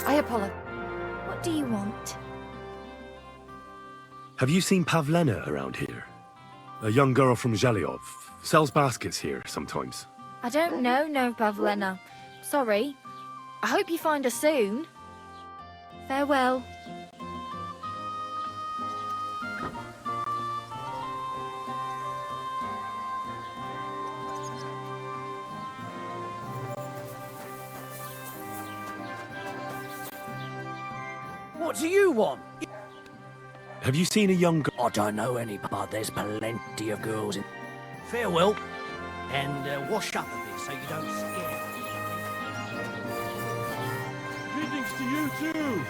I apologize. What do you want? Have you seen Pavlena around here? A young girl from Zhelyov. Sells baskets here sometimes. I don't know, no, Pavlena. Sorry. I hope you find her soon. Farewell. What do you want? Have you seen a young girl? I don't know any, but there's plenty of girls in... Farewell. And wash up a bit so you don't scare. Greetings to you too.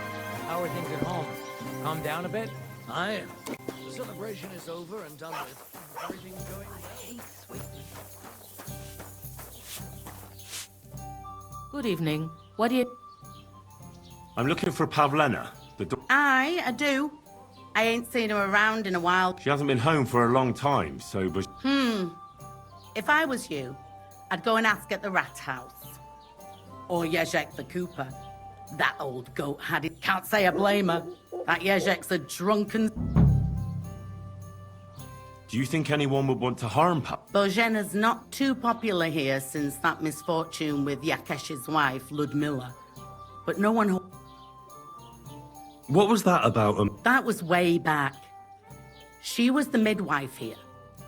How are things at home? Calm down a bit? I am. The celebration is over and done with. Everything's going... I hate sweet. Good evening. What do you... I'm looking for Pavlena. I do. I ain't seen her around in a while. She hasn't been home for a long time, so... But... If I was you, I'd go and ask at the rat house. Or Yezhek the Cooper. That old goat had it. Can't say I blame her. That Yezhek's a drunken... Do you think anyone would want to harm Bozena's not too popular here since that misfortune with Yakesh's wife, Ludmilla. But no one... What was that about That was way back. She was the midwife here.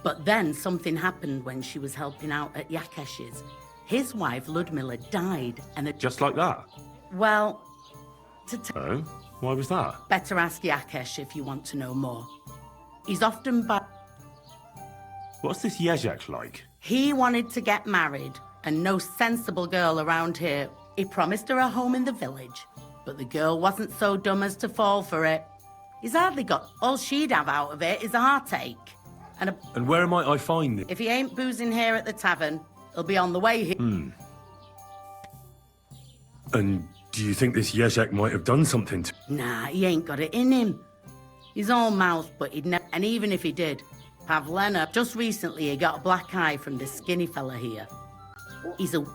But then something happened when she was helping out at Yakesh's. His wife, Ludmilla, died and... Just like that? Well... Oh? Why was that? Better ask Yakesh if you want to know more. He's often What's this Yezhek like? He wanted to get married, and no sensible girl around here. He promised her a home in the village. But the girl wasn't so dumb as to fall for it. He's hardly got... All she'd have out of it is a heartache. And where might I find it? If he ain't boozing here at the tavern, he'll be on the way here. And do you think this Yezhek might have done something to... Nah, he ain't got it in him. He's all mouth, but he'd never... And even if he did, Pavlena... Just recently, he got a black eye from this skinny fella here. He's a...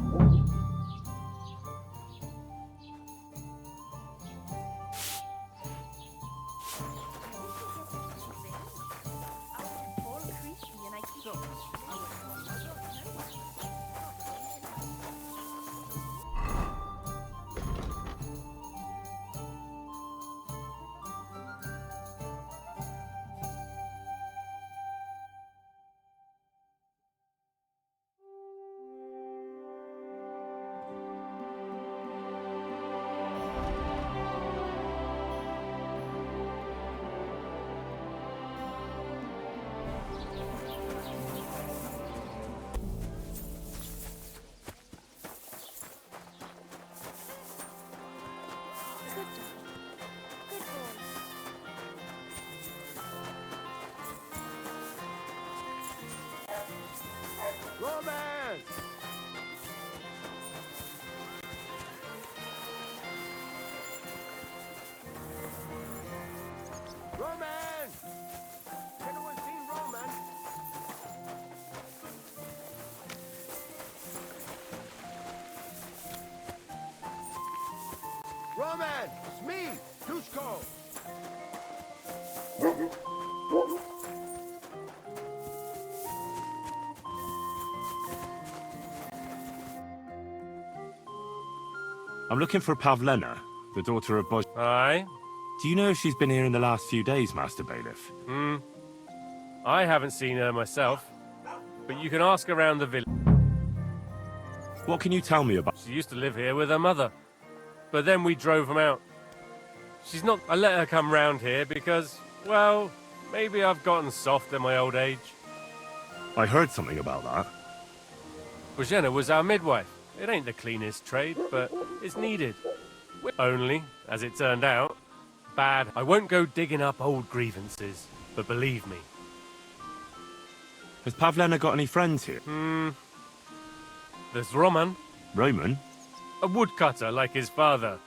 Romance! Romance! Anyone seen Romance? Romance! It's me, Dushko! I'm looking for Pavlena, the daughter of Boz... Aye? Do you know if she's been here in the last few days, Master Bailiff? I haven't seen her myself, but you can ask around the village. What can you tell me about... She used to live here with her mother, but then we drove them out. She's not... I let her come round here because, well, maybe I've gotten soft in my old age. I heard something about that. Bozena was our midwife. It ain't the cleanest trade, but it's needed. Only, as it turned out, bad. I won't go digging up old grievances, but believe me. Has Pavlena got any friends here? There's Roman. Roman? A woodcutter like his father.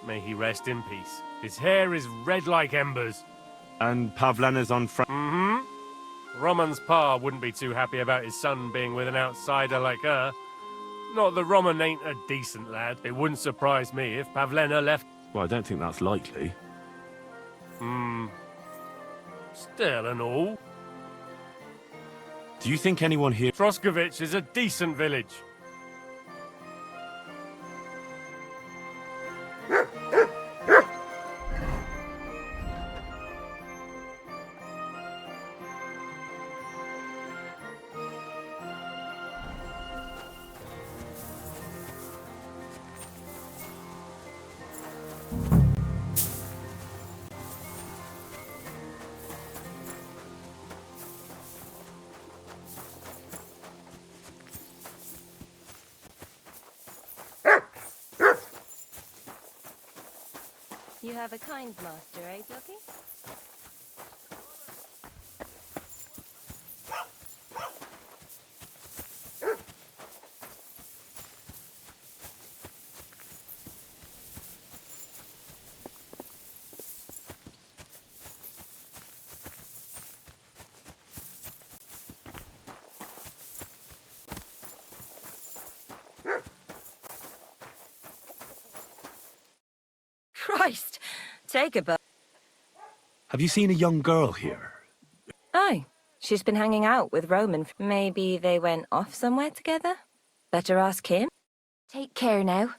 May he rest in peace. His hair is red like embers. And Pavlena's on Roman's pa wouldn't be too happy about his son being with an outsider like her. Not that Roman ain't a decent lad. It wouldn't surprise me if Pavlena left. Well, I don't think that's likely. Still and all. Do you think anyone here... Troskovich is a decent village. You have a kind master, eh, Ducky? Christ! Take a boat. Have you seen a young girl here? Aye. She's been hanging out with Roman. Maybe they went off somewhere together? Better ask him. Take care now.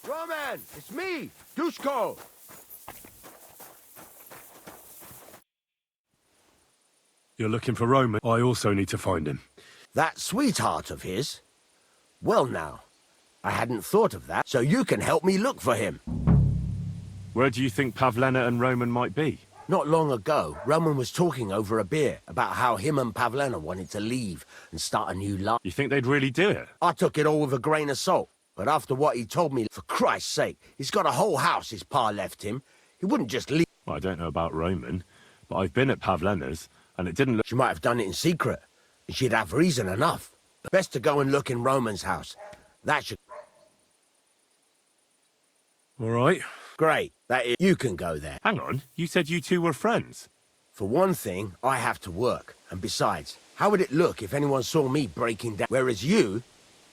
Roman, it's me, Dushko. You're looking for Roman? I also need to find him. That sweetheart of his? Well now, I hadn't thought of that, so you can help me look for him. Where do you think Pavlena and Roman might be? Not long ago, Roman was talking over a beer about how him and Pavlena wanted to leave and start a new life. You think they'd really do it? I took it all with a grain of salt, but after what he told me, for Christ's sake, he's got a whole house his pa left him. He wouldn't just leave. Well, I don't know about Roman, but I've been at Pavlena's, and it didn't look... She might have done it in secret, and she'd have reason enough. Best to go and look in Roman's house. That should... All right. Great. That is... You can go there. Hang on, you said you two were friends. For one thing, I have to work. And besides, how would it look if anyone saw me breaking down? Whereas you,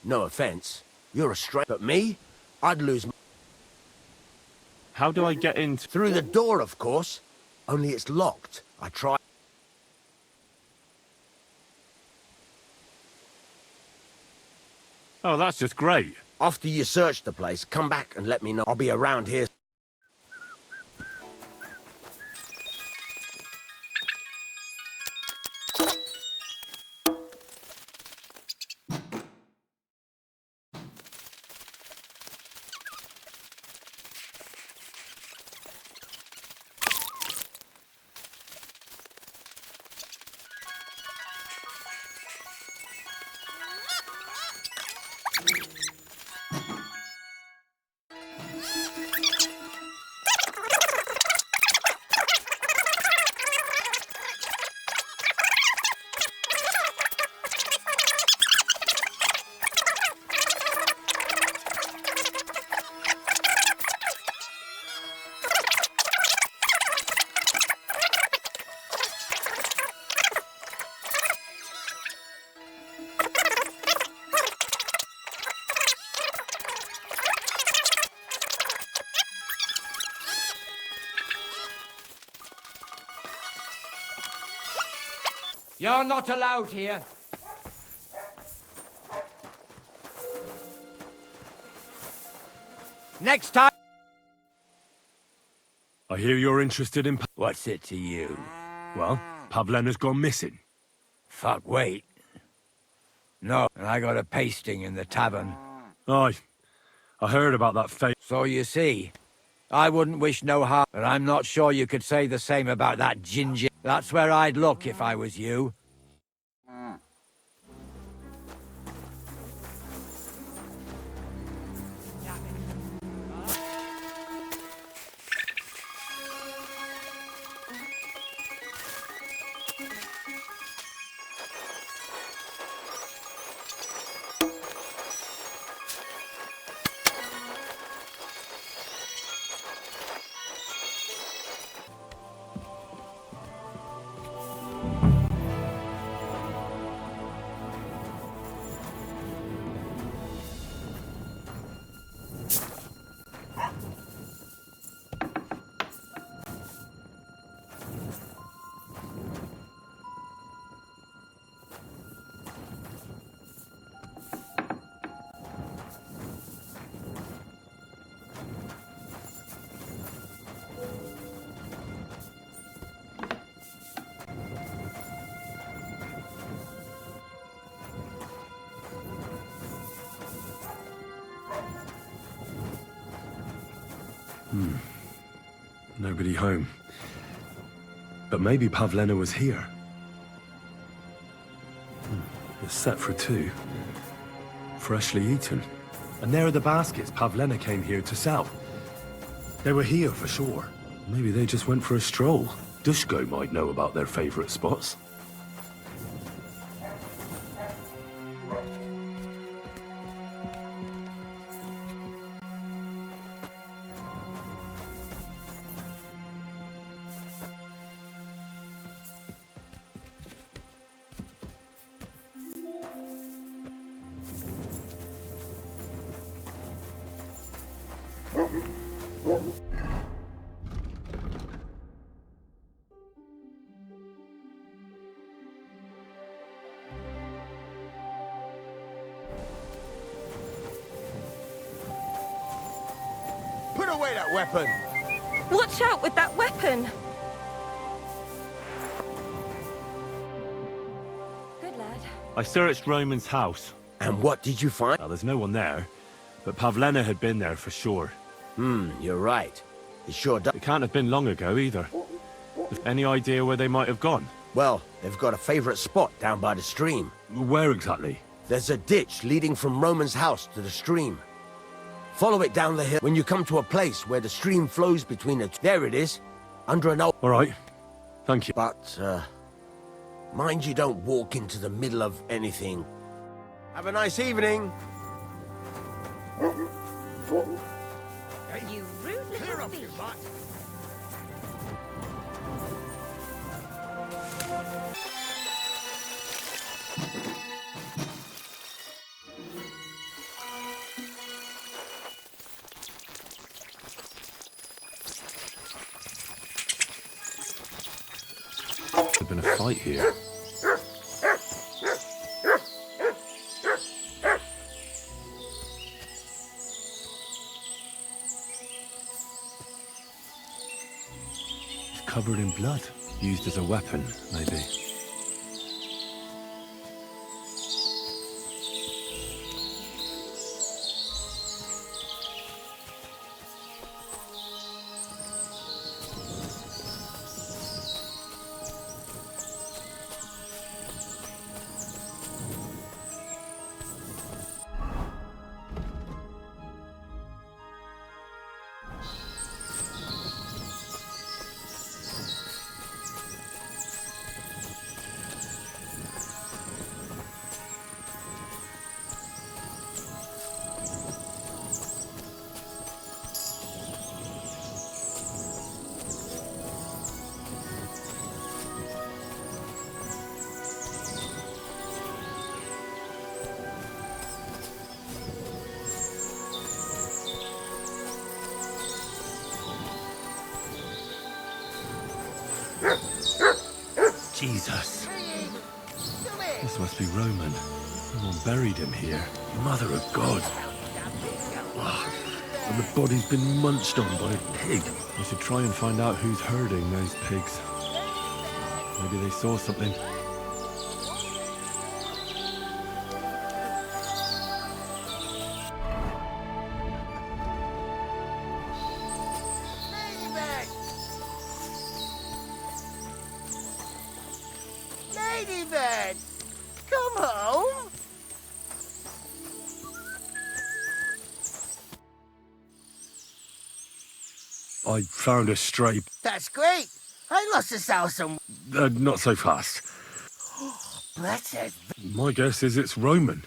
no offense, you're a straight... But me, I'd lose... How do I get into... Through the door, of course. Only it's locked. I tried... Oh, that's just great. After you search the place, come back and let me know. I'll be around here. You're not allowed here. Next time... I hear you're interested in... What's it to you? Well, Pavlena's gone missing. Fuck, wait. No, and I got a pasting in the tavern. Aye. I heard about that fate. So you see, I wouldn't wish no harm, but I'm not sure you could say the same about that ginger. That's where I'd look if I was you. Nobody home. But maybe Pavlena was here. It's set for 2. Freshly eaten. And there are the baskets Pavlena came here to sell. They were here for sure. Maybe they just went for a stroll. Dushko might know about their favorite spots. Put away that weapon! Watch out with that weapon! Good lad. I searched Roman's house. And what did you find? Well, there's no one there, but Pavlena had been there for sure. You're right. It sure does. It can't have been long ago either. Any idea where they might have gone? Well, they've got a favorite spot down by the stream. Where exactly? There's a ditch leading from Roman's house to the stream. Follow it down the hill. When you come to a place where the stream flows between the... There it is. Under an old... All right. Thank you. But, mind you don't walk into the middle of anything. Have a nice evening. You rude little thief. There's been a fight here. It's covered in blood. Used as a weapon, maybe. Jesus. This must be Roman. Someone buried him here. Mother of God. Oh, and the body's been munched on by a pig. I should try and find out who's herding those pigs. Maybe they saw something. Ladybird! Come home! I found a stray... That's great! I lost a sow some... not so fast. Blessed... My guess is it's Roman.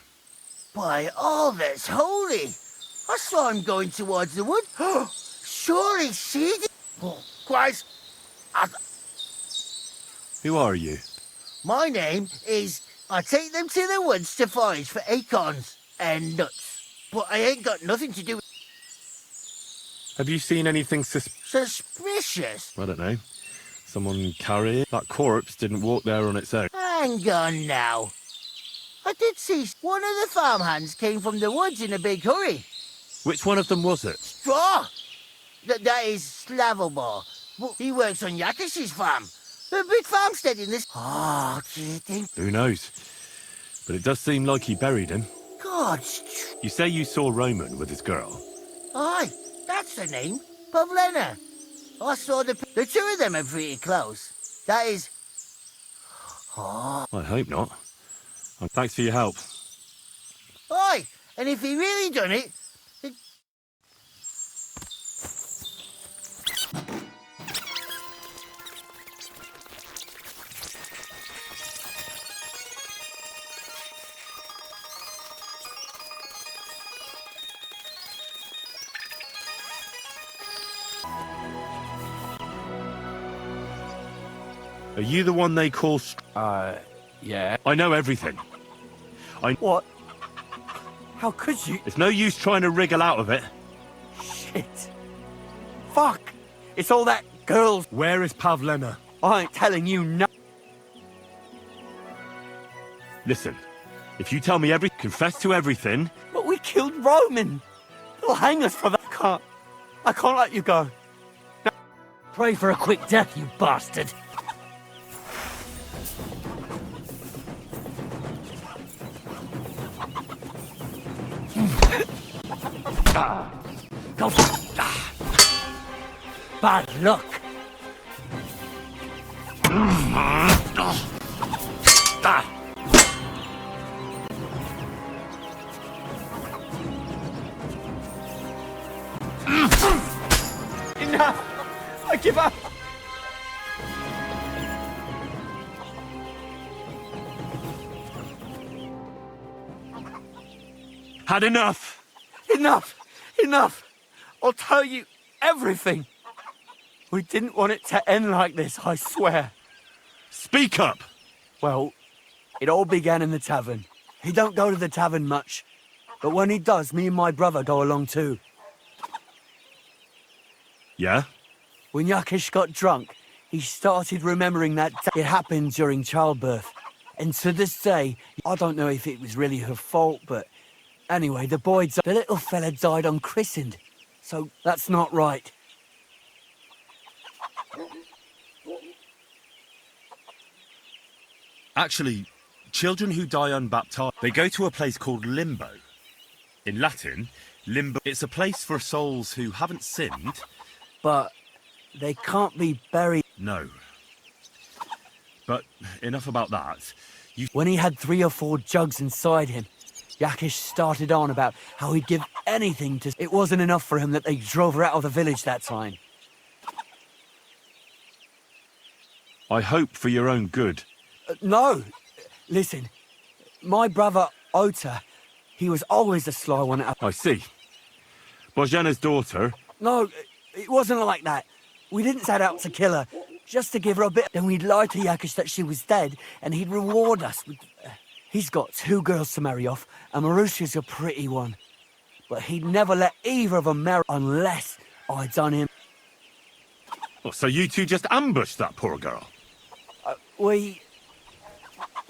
By all that's holy! I saw him going towards the wood. Surely she did... Oh, Christ! Who are you? My name is... I take them to the woods to forage for acorns and nuts. But I ain't got nothing to do with... Have you seen anything Suspicious? I don't know. Someone carry it? That corpse didn't walk there on its own. Hang on now. I did see one of the farmhands came from the woods in a big hurry. Which one of them was it? Straw! That is Slavomir. He works on Yakish's farm. A big farmstead in this... Oh, do you think... Who knows? But it does seem like he buried him. God... You say you saw Roman with his girl? Aye, that's the name. Pavlena. I saw the two of them are pretty close. That is... I hope not. Thanks for your help. Oi, and if he really done it... Are you the one they call... Yeah. I know everything. What? How could you? It's no use trying to wriggle out of it. Shit. Fuck. It's all that girl's... Where is Pavlena? I ain't telling you no... Listen, if you tell me confess to everything... But we killed Roman. They'll hang us for that. I can't let you go. No. Pray for a quick death, you bastard. Go for bad luck. Enough! I give up! Had enough! Enough! Enough! I'll tell you everything! We didn't want it to end like this, I swear. Speak up! Well, it all began in the tavern. He don't go to the tavern much, but when he does, me and my brother go along too. Yeah? When Yakish got drunk, he started remembering that it happened during childbirth. And to this day, I don't know if it was really her fault, but anyway, the little fella died unchristened. So that's not right. Actually, children who die unbaptized, they go to a place called limbo. In Latin, limbo, it's a place for souls who haven't sinned. But they can't be buried. No. But enough about that. When he had 3 or 4 jugs inside him, Yakish started on about how he'd give anything to... It wasn't enough for him that they drove her out of the village that time. I hope for your own good. No. Listen, my brother, Ota, he was always a sly one. I see. Bozhana's daughter... No, it wasn't like that. We didn't set out to kill her, just to give her a bit. Then we'd lie to Yakish that she was dead, and he'd reward us with... He's got 2 girls to marry off, and Marusha's a pretty one. But he'd never let either of them marry unless I'd done him. Oh, so you two just ambushed that poor girl? We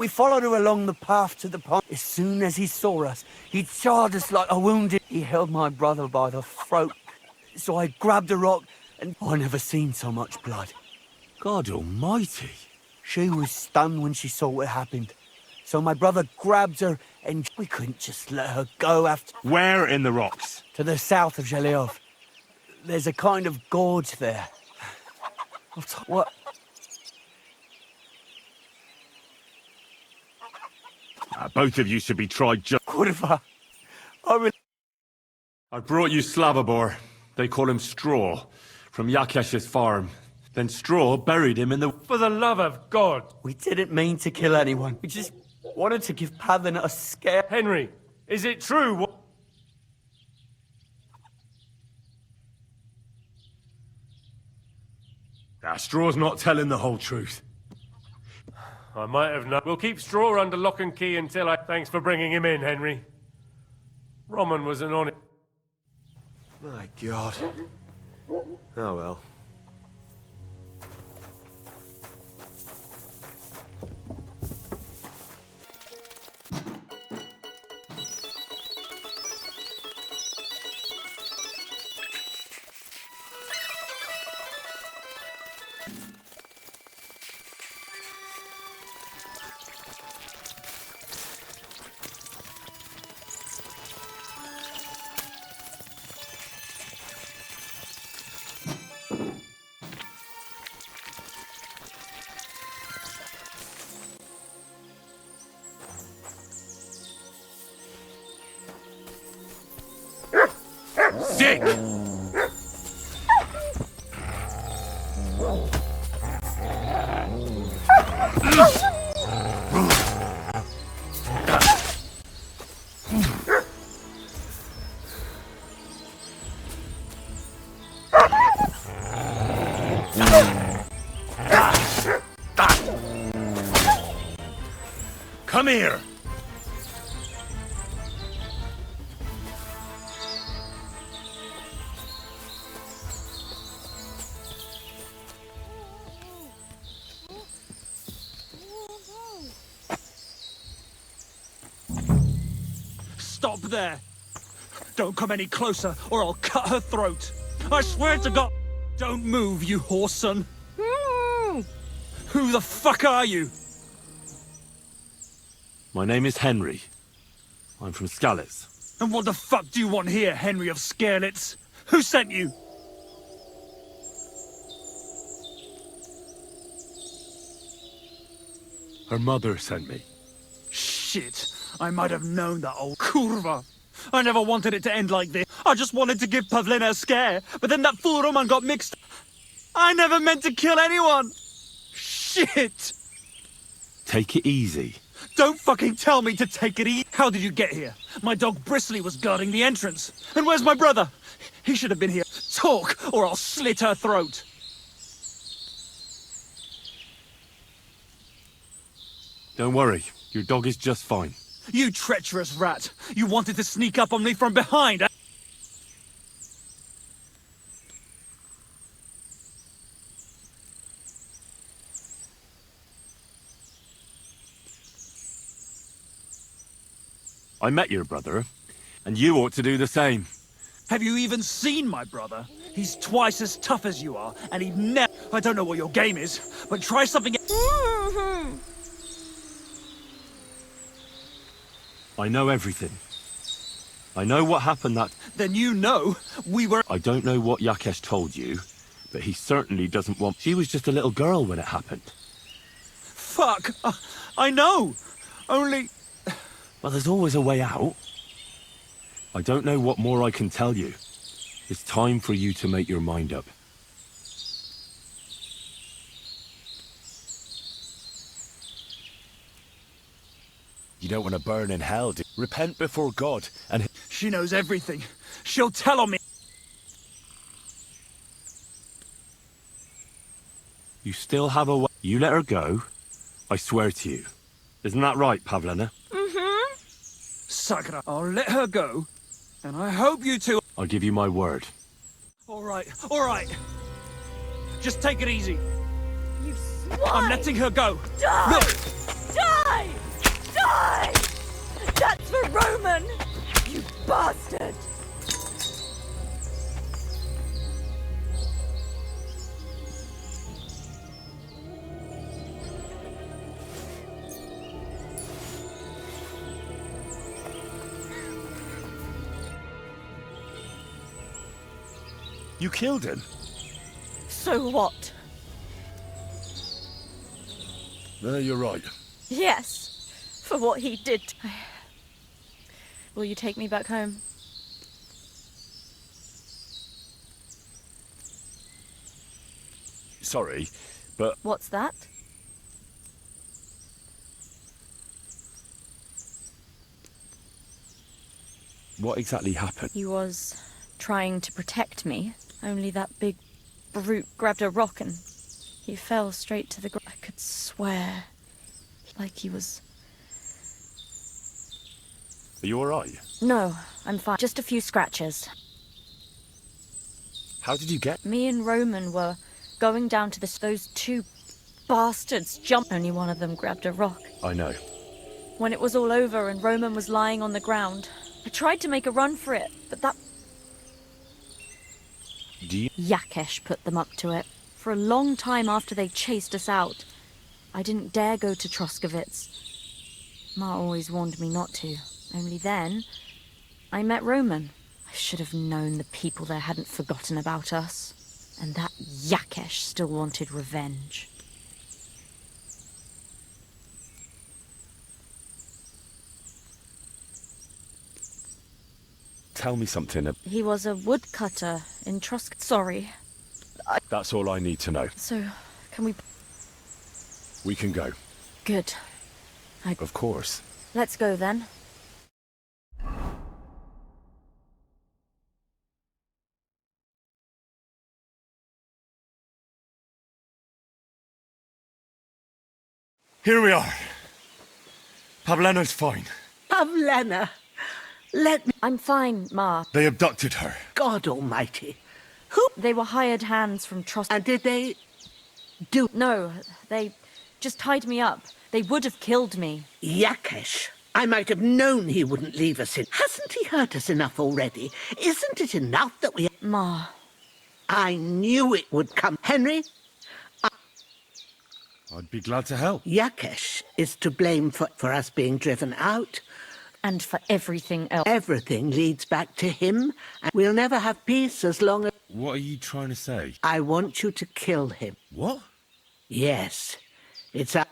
followed her along the path to the pond. As soon as he saw us, he charged us like a wounded... He held my brother by the throat. So I grabbed a rock, and I never seen so much blood. God almighty. She was stunned when she saw what happened. So my brother grabbed her, and we couldn't just let her go after... Where in the rocks? To the south of Zhelyov. There's a kind of gorge there. What? Both of you should be tried just... Kurva. I brought you Slavobor. They call him Straw, from Yakesh's farm. Then Straw buried him in the... For the love of God! We didn't mean to kill anyone. We just wanted to give Pavlena a scare. Henry, is it true? Straw's not telling the whole truth. I might have known. We'll keep Straw under lock and key until I... Thanks for bringing him in, Henry. Roman was an honest... My God. Oh well. Quick! Come here! Stop there! Don't come any closer, or I'll cut her throat. I swear to God... Don't move, you whoreson. Who the fuck are you? My name is Henry. I'm from Skalitz. And what the fuck do you want here, Henry of Skalitz? Who sent you? Her mother sent me. Shit, I might have known that old kurva. I never wanted it to end like this. I just wanted to give Pavlena a scare, but then that fool Roman got mixed. I never meant to kill anyone. Shit! Take it easy. Don't fucking tell me to take it easy. How did you get here? My dog Bristly was guarding the entrance. And where's my brother? He should have been here. Talk, or I'll slit her throat. Don't worry, your dog is just fine. You treacherous rat! You wanted to sneak up on me from behind, eh? I met your brother, and you ought to do the same. Have you even seen my brother? He's twice as tough as you are, and he'd never... I don't know what your game is, but try something... I know everything. I know what happened that... Then you know we were... I don't know what Yakesh told you, but he certainly doesn't want... She was just a little girl when it happened. Fuck! I know! Only... Well, there's always a way out. I don't know what more I can tell you. It's time for you to make your mind up. You don't want to burn in hell, do you? Repent before God, and... She knows everything. She'll tell on me. You still have a way. You let her go, I swear to you. Isn't that right, Pavlena? Sakra, I'll let her go, and I hope you two... I'll give you my word. All right. Just take it easy. You swine! I'm letting her go. Die! Look! Die! Die! That's for Roman! You bastard! You killed him? So what? No, you're right. Yes, for what he did. Will you take me back home? Sorry, but... What's that? What exactly happened? He was trying to protect me, only that big brute grabbed a rock and he fell straight to the ground. I could swear, like he was... Are you alright? No, I'm fine. Just a few scratches. How did you get... Me and Roman were going down to those two bastards jumped. Only one of them grabbed a rock. I know. When it was all over and Roman was lying on the ground, I tried to make a run for it, but that... Yakesh put them up to it. For a long time after they chased us out, I didn't dare go to Troskovitz. Ma always warned me not to. Only then, I met Roman. I should have known the people there hadn't forgotten about us. And that Yakesh still wanted revenge. tell me something? He was a woodcutter in Trusk. Sorry. That's all I need to know. So, can we... We can go. Good. Of course. Let's go then. Here we are. Pavlena's fine. Pavlena, let me... I'm fine, Ma. They abducted her. God almighty. Who... They were hired hands from Trusk. And did they... do... No, they just tied me up. They would have killed me. Yakesh. I might have known he wouldn't leave us in. Hasn't he hurt us enough already? Isn't it enough that we... Ma. I knew it would come. Henry, I'd be glad to help. Yakesh is to blame for us being driven out. And for everything else. Everything leads back to him, and we'll never have peace as long as... What are you trying to say? I want you to kill him. What? Yes. It's a...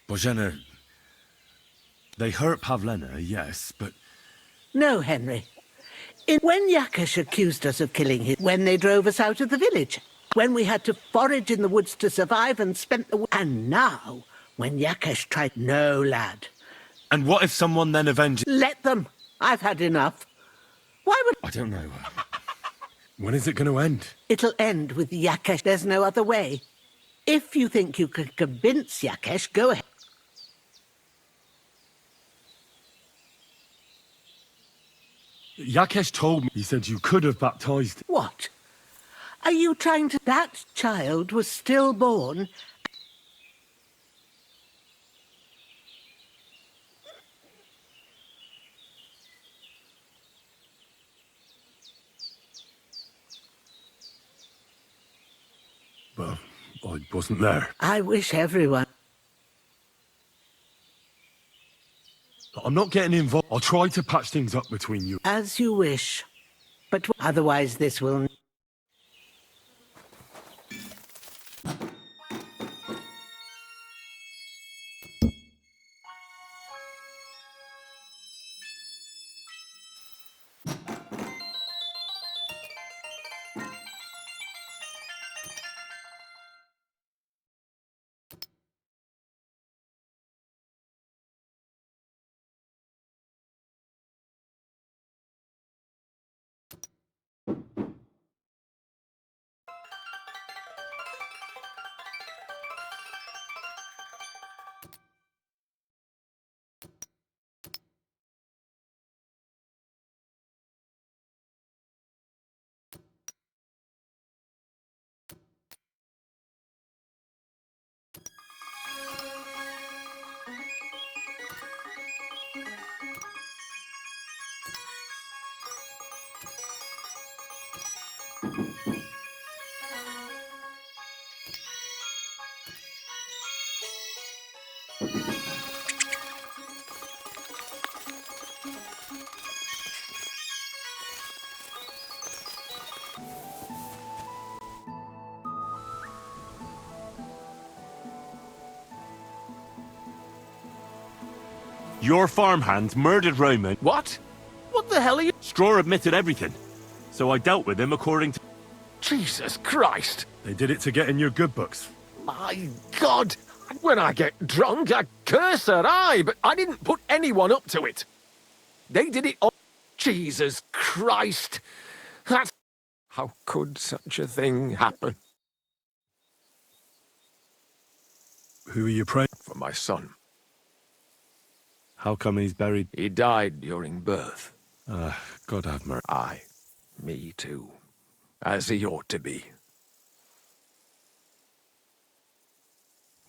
Bozhena... They hurt Pavlena, yes, but... No, Henry. When Yakesh accused us of killing him, when they drove us out of the village, when we had to forage in the woods to survive and spent the... And now, when Yakesh tried... No, lad. And what if someone then avenged... Let them. I've had enough. Why would... I don't know. When is it going to end? It'll end with Yakesh. There's no other way. If you think you can convince Yakesh, go ahead. Yakesh told me. He said you could have baptized him. What? Are you trying to... That child was stillborn. Well, I wasn't there. I wish everyone... I'm not getting involved. I'll try to patch things up between you. As you wish. But otherwise this will... Your farmhand murdered Roman. What? What the hell are you... Straw admitted everything. So I dealt with him according to... Jesus Christ! They did it to get in your good books. My God! When I get drunk, I curse her, aye, but I didn't put anyone up to it. They did it all. Jesus Christ! That's... How could such a thing happen? Who are you praying? For my son. How come he's buried? He died during birth. God have mercy. Aye, me too. As he ought to be.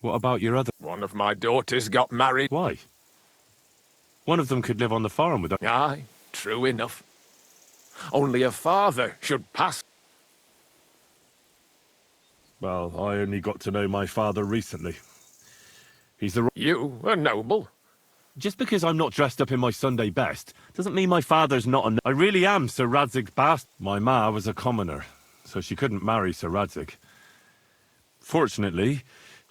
What about your other... One of my daughters got married. Why? One of them could live on the farm with... Aye, true enough. Only a father should pass... Well, I only got to know my father recently. He's the... You, a noble? Just because I'm not dressed up in my Sunday best, doesn't mean my father's not a... I really am Sir Radzig's bastard. My ma was a commoner, so she couldn't marry Sir Radzig. Fortunately...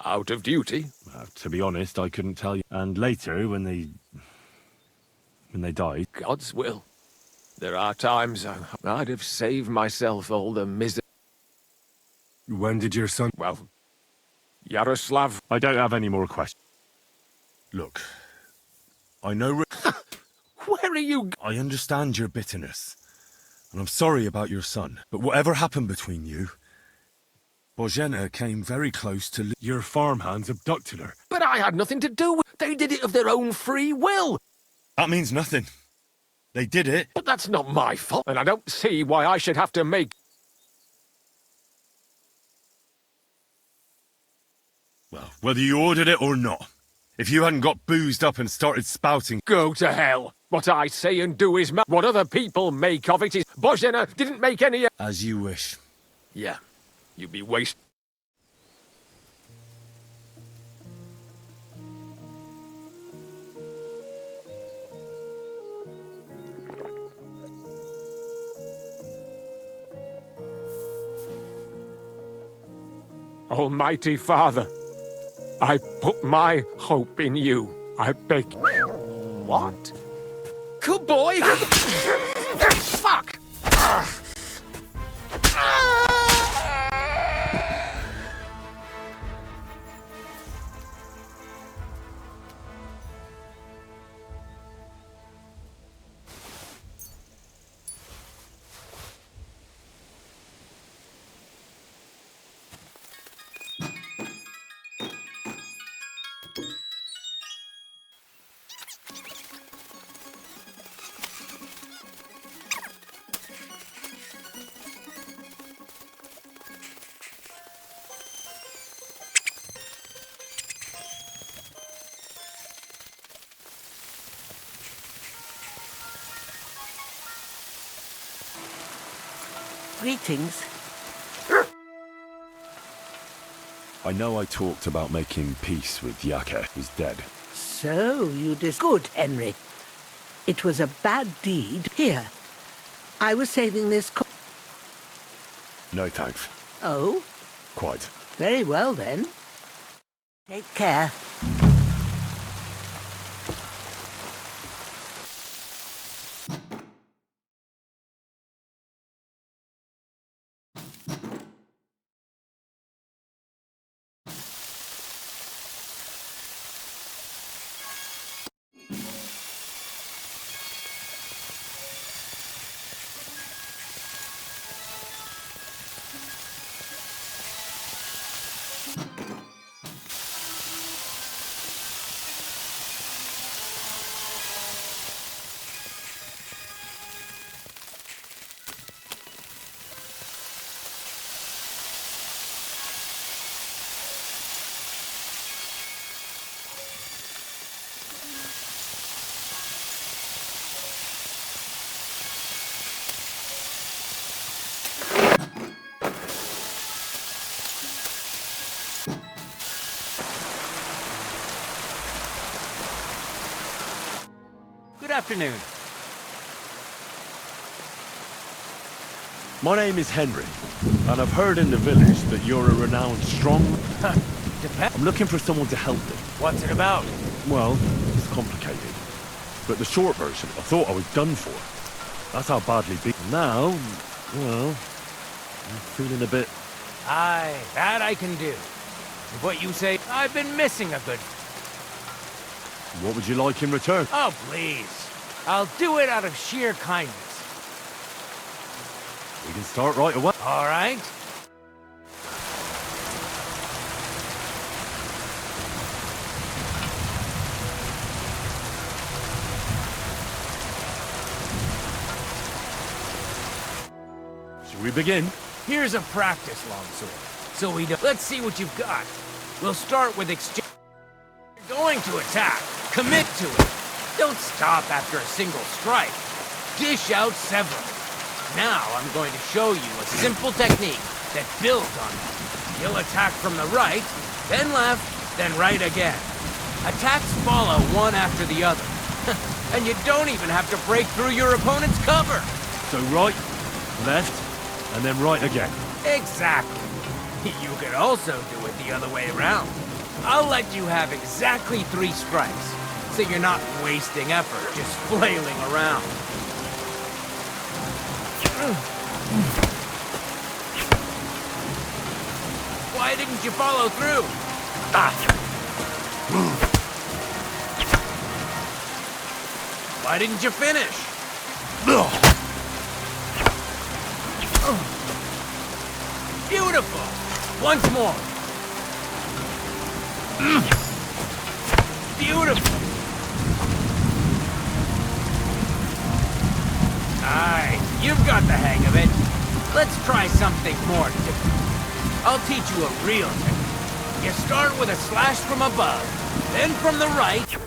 Out of duty? To be honest, I couldn't tell you. And later, when they... when they died. God's will. There are times I'd have saved myself all the misery. When did your son... Well, Yaroslav... I don't have any more questions. Look, I know... Where are you... I understand your bitterness, and I'm sorry about your son. But whatever happened between you, Bozhena came very close to... Your farmhands abducted her. But I had nothing to do with... They did it of their own free will. That means nothing. They did it. But that's not my fault, and I don't see why I should have to make... Well, whether you ordered it or not, if you hadn't got boozed up and started spouting... Go to hell. What I say and do is what other people make of it is... Bozhena didn't make any... As you wish. Yeah, you'd be wasting... Almighty Father, I put my hope in you. I beg... What? Good boy! Fuck! Greetings. I know I talked about making peace with Yaka. He's dead. So you did good, Henry. It was a bad deed. Here, I was saving this. No thanks. Oh, Quite. very well then. Take care. Good afternoon. My name is Henry, and I've heard in the village that you're a renowned strong... I'm looking for someone to help me. What's it about? Well, it's complicated. But the short version, I thought I was done for. That's how badly beaten. Now, well, I'm feeling a bit... Aye, that I can do. If what you say, I've been missing a good... What would you like in return? Oh, please. I'll do it out of sheer kindness. We can start right away. All right. Should we begin? Here's a practice longsword. So we do. Let's see what you've got. We'll start with exchange. You're going to attack. Commit to it. Don't stop after a single strike. Dish out several. Now I'm going to show you a simple technique that builds on it. You'll attack from the right, then left, then right again. Attacks follow one after the other. And you don't even have to break through your opponent's cover. So right, left, and then right again. Exactly. You could also do it the other way around. I'll let you have exactly 3 strikes. so you're not wasting effort just flailing around. Why didn't you follow through? Why didn't you finish? Beautiful! Once more. Beautiful! Aye, you've got the hang of it. Let's try something more different. I'll teach you a real technique. You start with a slash from above, then from the right.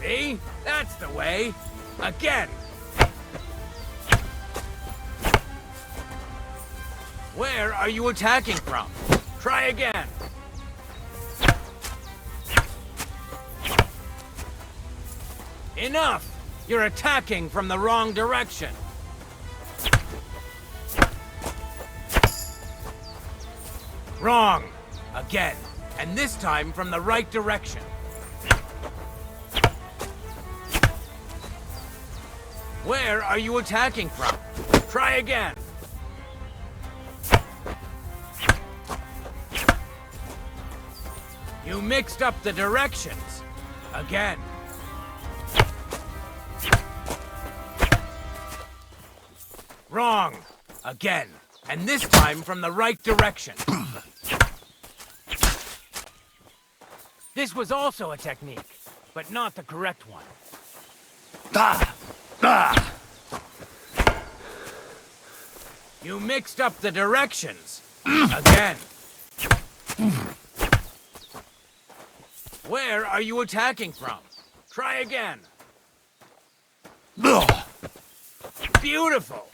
See? That's the way. Again. Where are you attacking from? Try again. Enough! You're attacking from the wrong direction. Wrong. Again. And this time from the right direction. Where are you attacking from? Try again. You mixed up the directions. Again. Wrong. Again. And this time from the right direction. This was also a technique, but not the correct one. You mixed up the directions. Again. Where are you attacking from? Try again. Beautiful.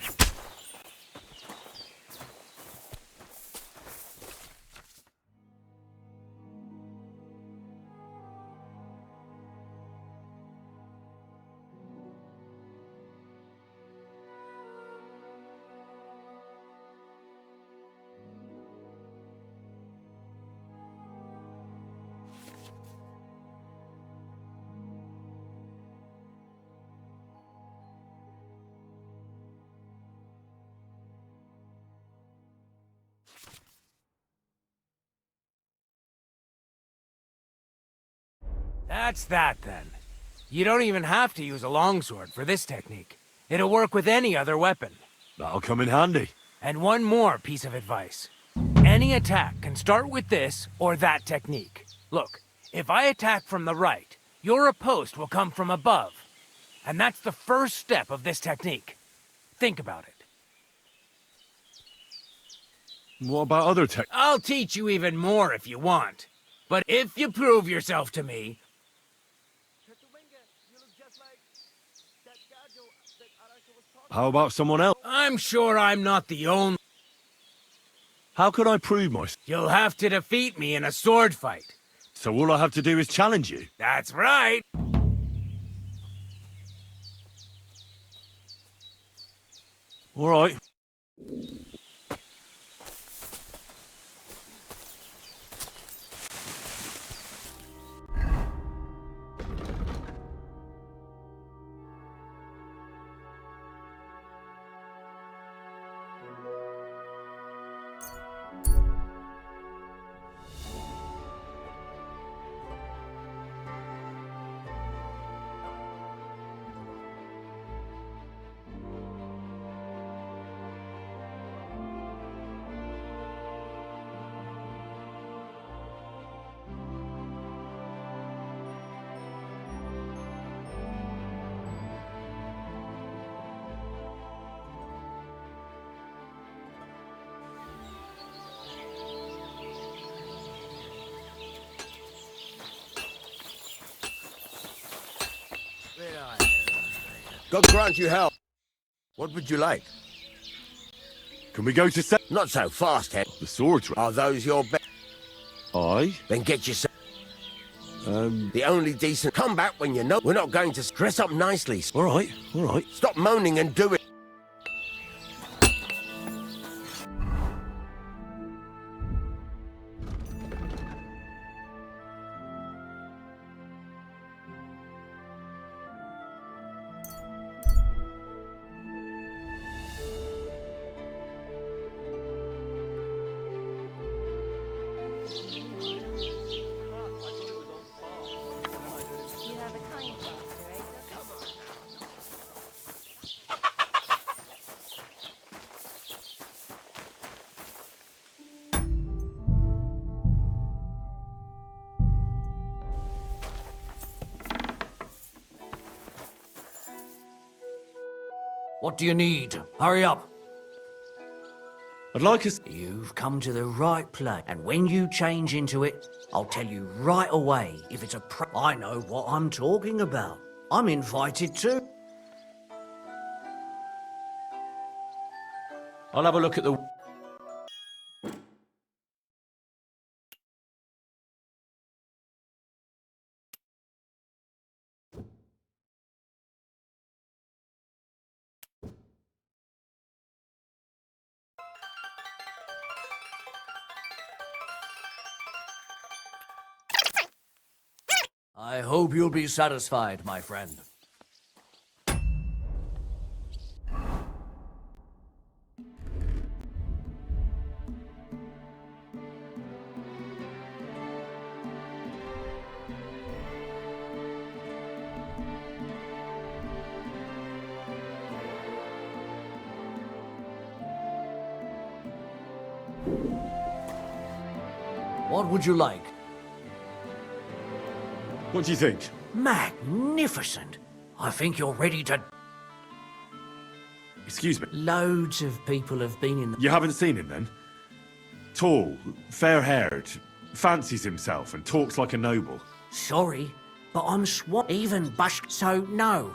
That's that, then. You don't even have to use a longsword for this technique. It'll work with any other weapon. That'll come in handy. And one more piece of advice. Any attack can start with this or that technique. Look, if I attack from the right, your riposte will come from above. And that's the first step of this technique. Think about it. What about other tech? I'll teach you even more if you want. But if you prove yourself to me... How about someone else? I'm sure I'm not the only... How could I prove myself? You'll have to defeat me in a sword fight. So all I have to do is challenge you? That's right. All right. God grant you help. What would you like? Can we go to Not so fast, Head. the swords? Are those your best? Aye. Then get yourself... The only decent... Come back when you know we're not going to dress up nicely. All right, all right. Stop moaning and do it. What do you need? Hurry up. I'd like us... You've come to the right place, and when you change into it, I'll tell you right away if it's a I know what I'm talking about. I'm invited too. I'll have a look at the... I hope you'll be satisfied, my friend. What would you like? What do you think? Magnificent. I think you're ready to... Excuse me. Loads of people have been in the... You haven't seen him then? Tall, fair-haired, fancies himself and talks like a noble. Sorry, but I'm even bush, so no.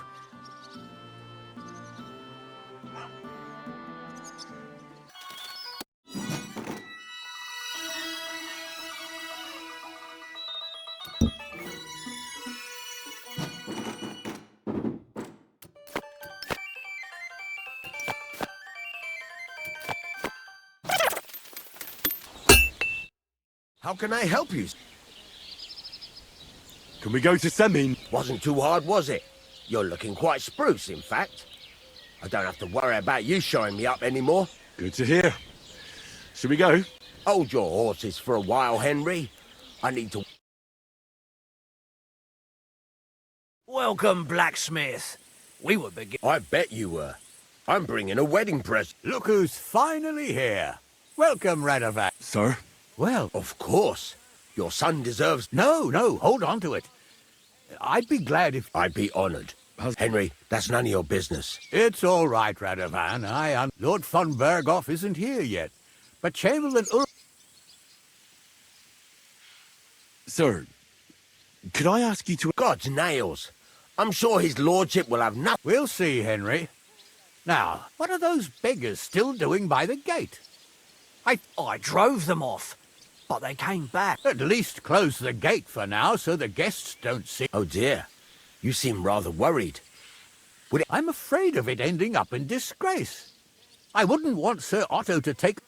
How can I help you? Can we go to Semin? Wasn't too hard, was it? You're looking quite spruce, in fact. I don't have to worry about you showing me up anymore. Good to hear. Should we go? Hold your horses for a while, Henry. I need to... Welcome, blacksmith. We were beginning... I bet you were. I'm bringing a wedding present. Look who's finally here. Welcome, Radovan. Sir? Well, of course. Your son deserves... No, hold on to it. I'd be glad if... I'd be honoured. Henry, that's none of your business. It's all right, Radovan. Lord von Berghoff isn't here yet. But Chamberlain Sir, could I ask you to... God's nails. I'm sure his lordship will have nothing... We'll see, Henry. Now, what are those beggars still doing by the gate? I drove them off, but they came back. At least close the gate for now so the guests don't see... Oh dear, you seem rather worried. I'm afraid of it ending up in disgrace. I wouldn't want Sir Otto to take...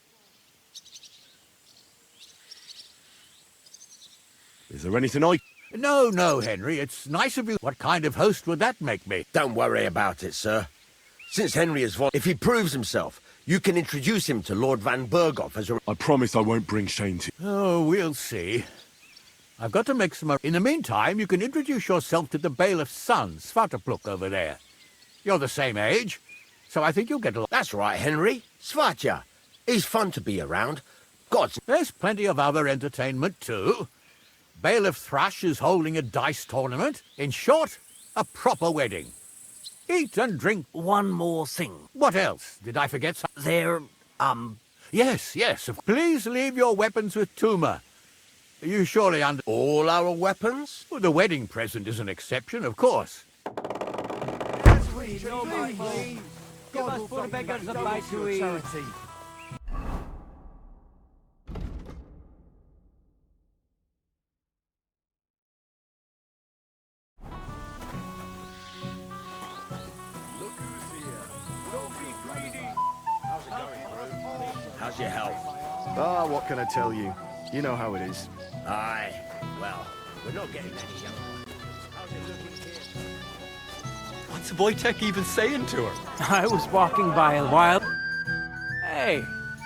Is there anything I... No, Henry, it's nice of you. What kind of host would that make me? Don't worry about it, sir. Since Henry is... If he proves himself, you can introduce him to Lord Van Berghoff as a... I promise I won't bring shame to... Oh, we'll see. I've got to make some... In the meantime, you can introduce yourself to the bailiff's son, Svatopluk, over there. You're the same age, so I think you'll get along. That's right, Henry. Svatja. He's fun to be around. God's... There's plenty of other entertainment, too. Bailiff Thrush is holding a dice tournament. In short, a proper wedding. Eat and drink. One more thing. What else? Did I forget something? They're, Yes. Please leave your weapons with Tuma. You surely All our weapons? Well, the wedding present is an exception, of course. Give us poor beggars a bite to eat. How's your health? Ah, what can I tell you? You know how it is. Aye. Well, we're not getting any younger. How's it looking here? What's Wojtek even saying to her? I was walking by a while... Hey,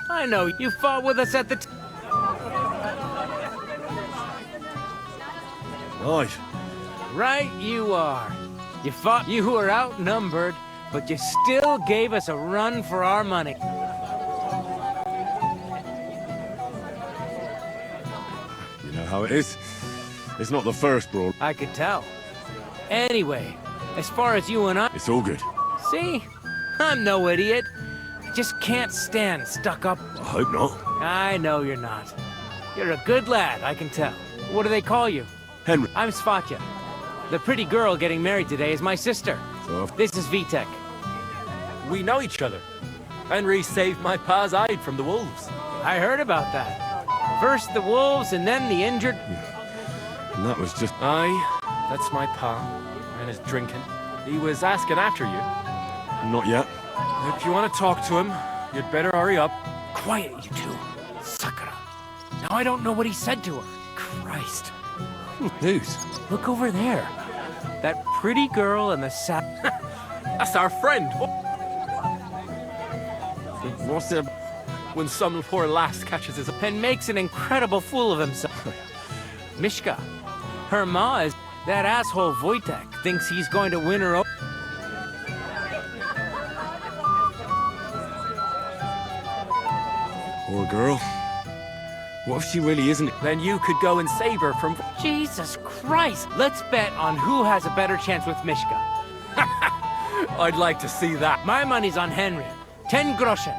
I know you fought with us at the... Right. Right you are. You fought... You were outnumbered, but you still gave us a run for our money. You know how it is. It's not the first brawl. I could tell. Anyway, as far as you and I... It's all good. See? I'm no idiot. Just can't stand stuck-up. I hope not. I know you're not. You're a good lad, I can tell. What do they call you? Henry. I'm Svatya. The pretty girl getting married today is my sister. This is Vitek. We know each other. Henry saved my pa's hide from the wolves. I heard about that. First the wolves and then the injured. And that was just... Aye, that's my pa. And his drinking. He was asking after you. Not yet. If you want to talk to him, you'd better hurry up. Quiet, you two. Sakura. Now I don't know what he said to her. Christ. Whose? Look over there. That pretty girl and the sap. That's our friend. What's the... When some poor lass catches his... And makes an incredible fool of himself. Mishka. Her ma is... That asshole Wojtek thinks he's going to win her over. Poor girl. What if she really isn't? Then you could go and save her from... Jesus Christ! Let's bet on who has a better chance with Mishka. I'd like to see that. My money's on Henry. 10 groschen.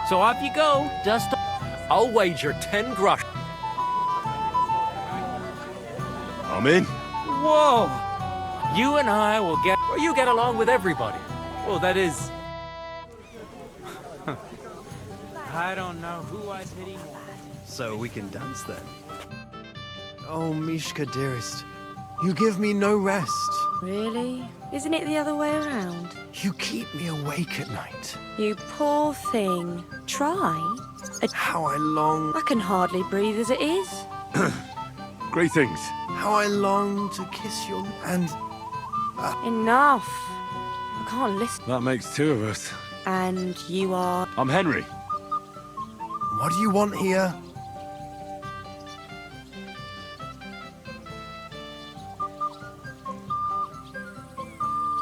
So off you go. Just... I'll wager 10 groschen. I'm in. Whoa! You and I will get... Well, you get along with everybody. Well, that is... I don't know who I pity more. So we can dance then. Oh, Mishka, dearest. You give me no rest. Really? Isn't it the other way around? You keep me awake at night. You poor thing. Try? How I long... I can hardly breathe as it is. Greetings. How I long to kiss your... And... Enough. I can't listen. That makes two of us. And you are... I'm Henry. What do you want here?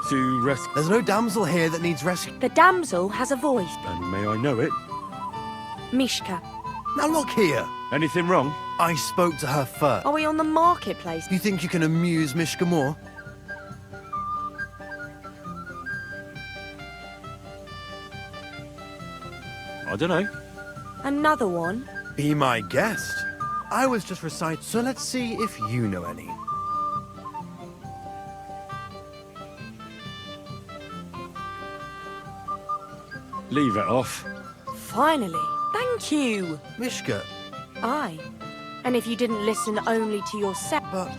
To rescue... There's no damsel here that needs rescue. The damsel has a voice. And may I know it? Mishka. Now look here. Anything wrong? I spoke to her first. Are we on the marketplace? You think you can amuse Mishka more? I don't know. Another one? Be my guest. I was just reciting, so let's see if you know any. Leave it off. Finally. Thank you. Mishka. Aye. And if you didn't listen only to yourself... But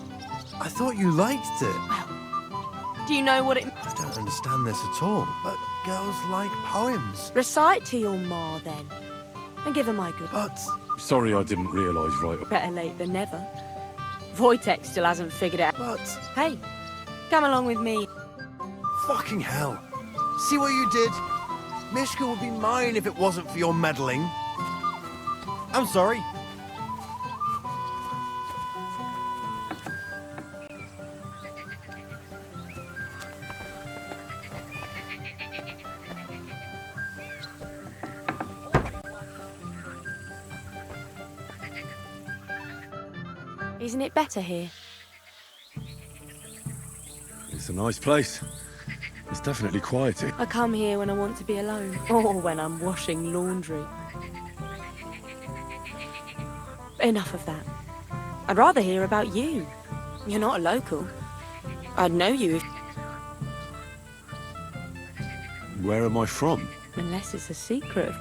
I thought you liked it. Well, do you know what it... I don't understand this at all, but girls like poems. Recite to your ma, then. And give her my good... But... Sorry I didn't realise right... Better late than never. Wojtek still hasn't figured it out. But... Hey, come along with me. Fucking hell. See what you did? Mishka would be mine if it wasn't for your meddling. I'm sorry. Isn't it better here? It's a nice place. It's definitely quieter. I come here when I want to be alone. Or when I'm washing laundry. Enough of that. I'd rather hear about you. You're not a local. I'd know you if... Where am I from? Unless it's a secret.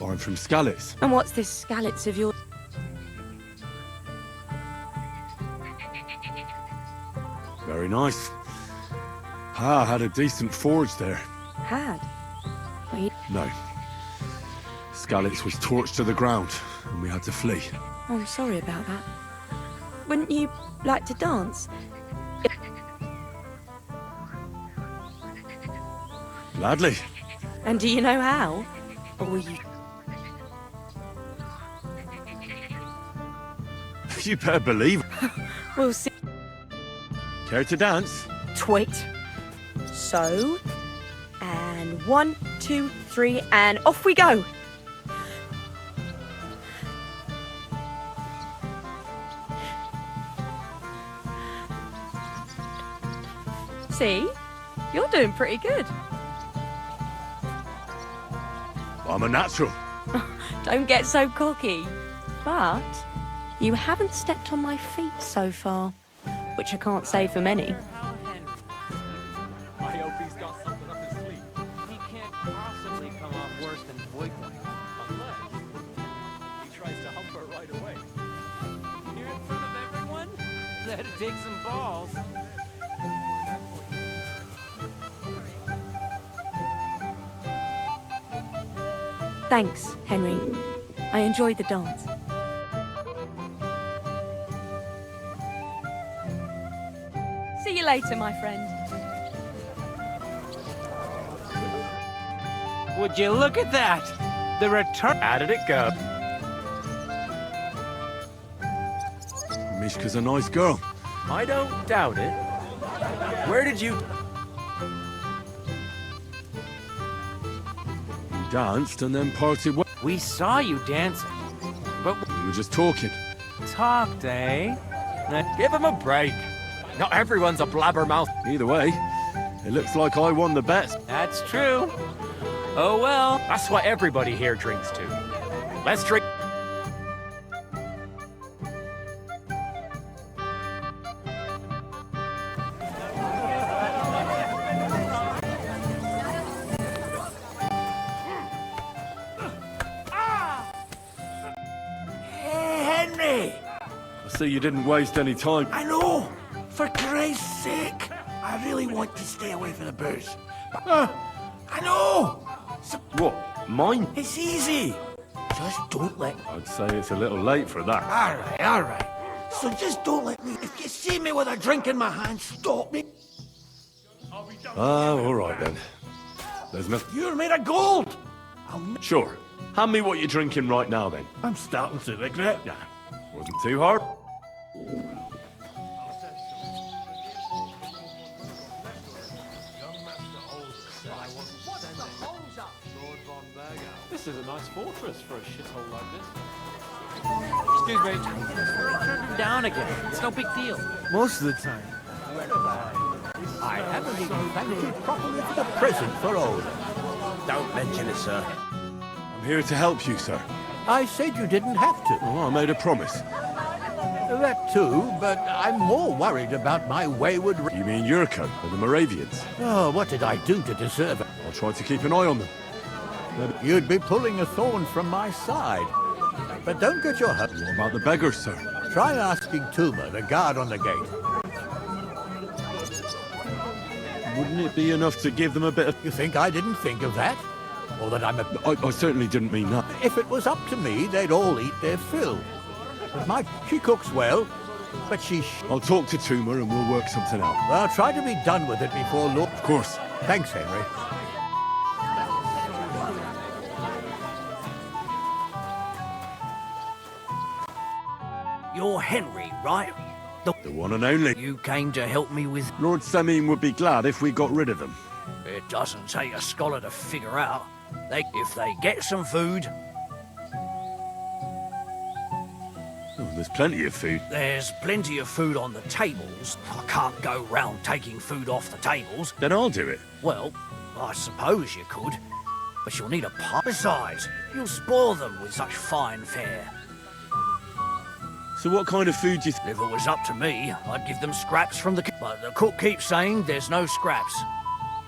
I'm from Skalitz. And what's this Skalitz of yours? Very nice. Pa had a decent forge there. Had? Wait. No. Skalitz was torched to the ground, and we had to flee. Oh, I'm sorry about that. Wouldn't you like to dance? Gladly. And do you know how? Or will you... You better believe it. We'll see. Care to dance? Twit. So, and 1, 2, 3, and off we go. See? You're doing pretty good. I'm a natural. Don't get so cocky. But you haven't stepped on my feet so far, which I can't say for many. I hope he's got something up his sleeve. He can't possibly come off worse than boyfriend, unless he tries to hump her right away. Here in front of everyone? That'd take some balls. Thanks, Henry. I enjoyed the dance. See you later, my friend. Would you look at that? The return. How did it go? Mishka's a nice girl. I don't doubt it. Where did you... We danced and then parted. We saw you dancing, but we were just talking. Talked, eh? Now, give him a break. Not everyone's a blabbermouth. Either way, it looks like I won the bet. That's true. Oh well, that's what everybody here drinks to. Let's drink. I see you didn't waste any time. I know! For Christ's sake! I really want to stay away from the booze. But, I know! What? Mine? It's easy! Just don't let... I'd say it's a little late for that. All right. So just don't let me... If you see me with a drink in my hand, stop me. Oh, all right then. There's nothing... You're made of gold! Sure. Hand me what you're drinking right now then. I'm starting to regret that. Wasn't too hard. This is a nice fortress for a shithole like this. Excuse me. Turn him down again. It's no big deal. Most of the time. I haven't even thanked you properly for the present for all. Don't mention it, sir. I'm here to help you, sir. I said you didn't have to. Oh, I made a promise. That too, but I'm more worried about my wayward... You mean Yurko or the Moravians? Oh, what did I do to deserve it? I'll try to keep an eye on them. You'd be pulling a thorn from my side. But don't get your hopes. What about the beggars, sir? Try asking Tuma, the guard on the gate. Wouldn't it be enough to give them a bit of... You think I didn't think of that? Or that I'm a... I certainly didn't mean that. If it was up to me, they'd all eat their fill. But she cooks well, but I'll talk to Tuma and we'll work something out. Well, try to be done with it before Lord... Of course. Thanks, Henry. You're Henry, right? The one and only. You came to help me with... Lord Samim would be glad if we got rid of them. It doesn't take a scholar to figure out. If they get some food... Oh, there's plenty of food. There's plenty of food on the tables. I can't go round taking food off the tables. Then I'll do it. Well, I suppose you could. But you'll need a pot. Besides, you'll spoil them with such fine fare. So what kind of food do you... If it was up to me, I'd give them scraps from the... But the cook keeps saying there's no scraps.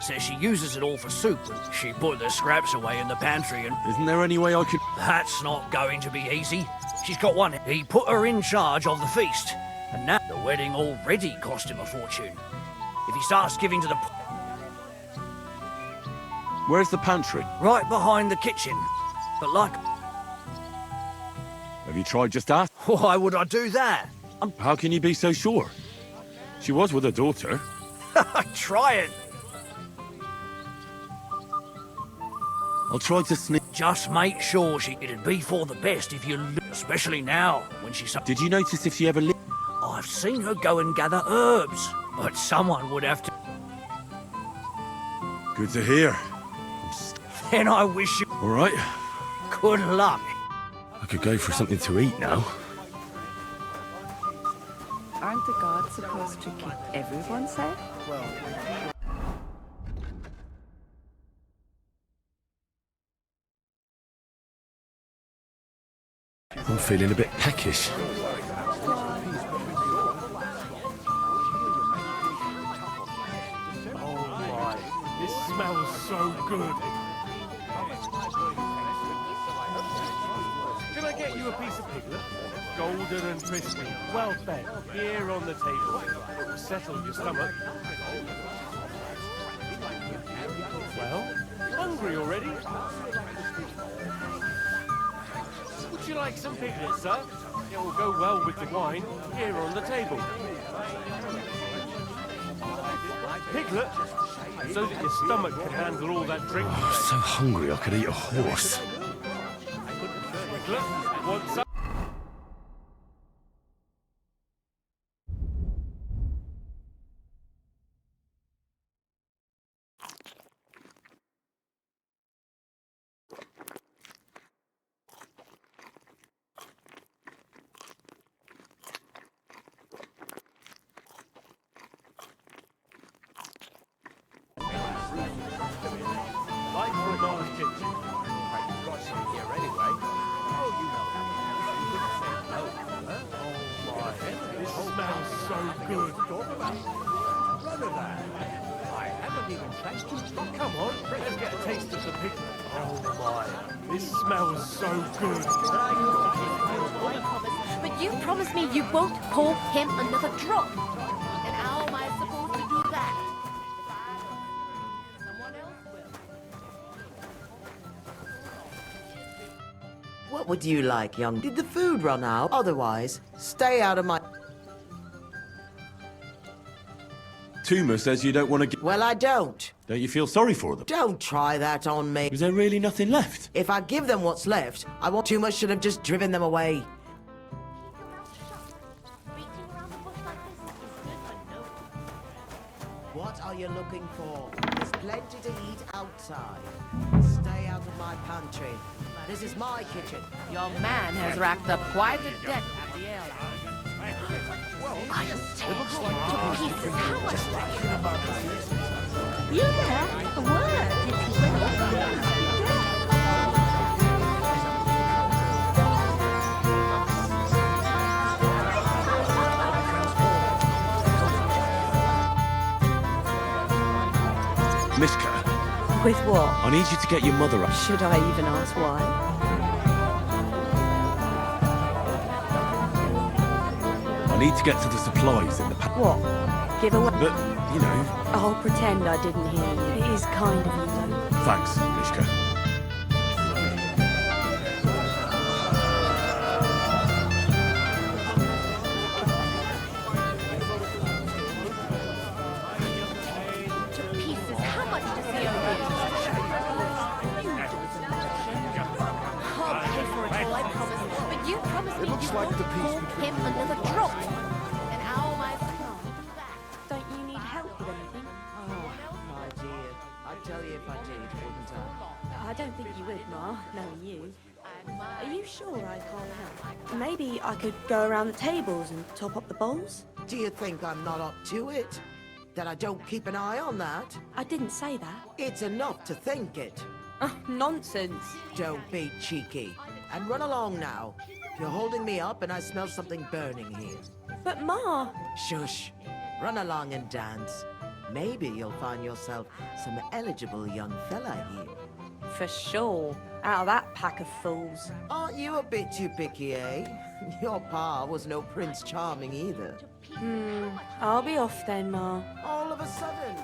Says she uses it all for soup, and she put the scraps away in the pantry and... Isn't there any way I could... That's not going to be easy. She's got one. He put her in charge of the feast, and now the wedding already cost him a fortune. If he starts giving to the... Where's the pantry? Right behind the kitchen. But like... Have you tried just asking? Why would I do that? How can you be so sure? She was with her daughter. Try it. I'll try to sneak... Just make sure it'd be for the best if you... Especially now, when she's... Did you notice if she ever... I've seen her go and gather herbs, but someone would have to... Good to hear. Then I wish you... All right. Good luck. I could go for something to eat now. Aren't the gods supposed to keep everyone safe? I'm feeling a bit peckish. This smells so good. Can I get you a piece of piglet? Golden and crispy, well fed, here on the table. It will settle your stomach. Well, hungry already? Would you like some piglet, sir? It will go well with the wine, here on the table. Piglet? So that your stomach can handle all that drink. I'm so hungry I could eat a horse. Piglet, want some? Like from our kitchen. You've got some here anyway. Oh, you know that. Oh my, this smells so good. None of that. I haven't even thanked you. Come on, let's get a taste of the piglet. Oh my, this smells so good. But you promised me you won't pour him another drop. And how am I supposed to do that? Someone else will. What would you like, young? Did the food run out? Otherwise, stay out of my... Tuma says you don't want to get... Well, I don't. Don't you feel sorry for them? Don't try that on me. Is there really nothing left? If I give them what's left, I want too much should have just driven them away. What are you looking for? There's plenty to eat outside. Stay out of my pantry. This is my kitchen. Your man has racked up quite a debt at the airline. I'll take you to pieces. How much You there? A word. Mishka, With what? I need you to get your mother up. Should I even ask why? I need to get to the supplies in the What? Give away? But, you know... I'll pretend I didn't hear you. It is kind of you, though. Thanks, Mishka. to pieces? How much does he owe me? I'll pay for it all, I promise. But you promised me you won't pour him another drop. And how am I supposed to do that? Don't you need help with anything? Oh, my dear. I'd tell you if I did, wouldn't I? I don't think you would, Ma, knowing you. Are you sure I can't help? Maybe I could go around the tables and top up the bowls? Do you think I'm not up to it? That I don't keep an eye on that? I didn't say that. It's enough to think it. Nonsense. Don't be cheeky. And run along now. You're holding me up and I smell something burning here. But Ma... Shush. Run along and dance. Maybe you'll find yourself some eligible young fella here. For sure. Out of that pack of fools. Aren't you a bit too picky, eh? Your pa was no Prince Charming either. I'll be off then, Ma. All of a sudden.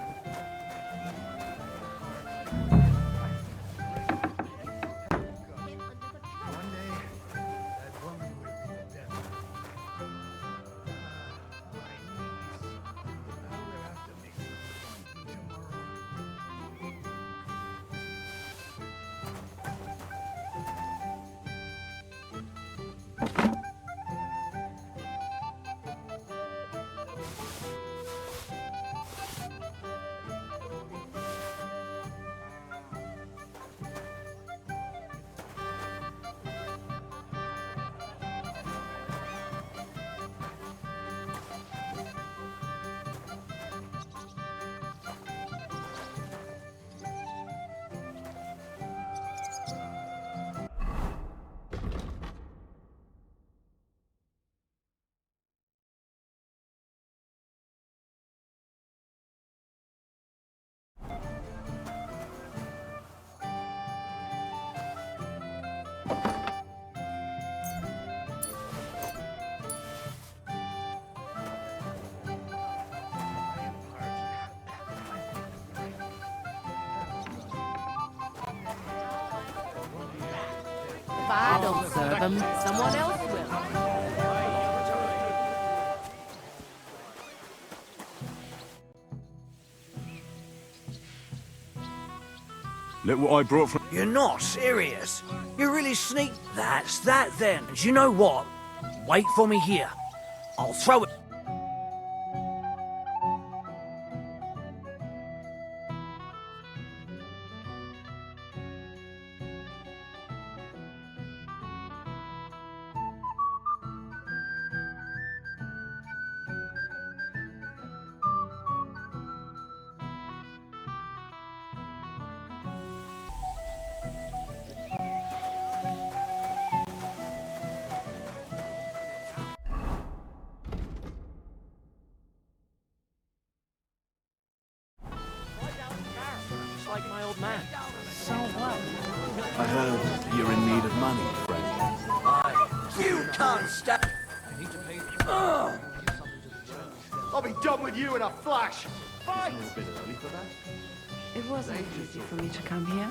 If I don't serve them, someone else will. Look what I brought from... You're not serious? You really sneak... That's that then. And you know what? Wait for me here. I'll throw it... Just like my old man. So what? I heard you're in need of money, friend. You can't stop... I'll be done with you in a flash. Fight! A bit early for that. It wasn't easy for me to come here.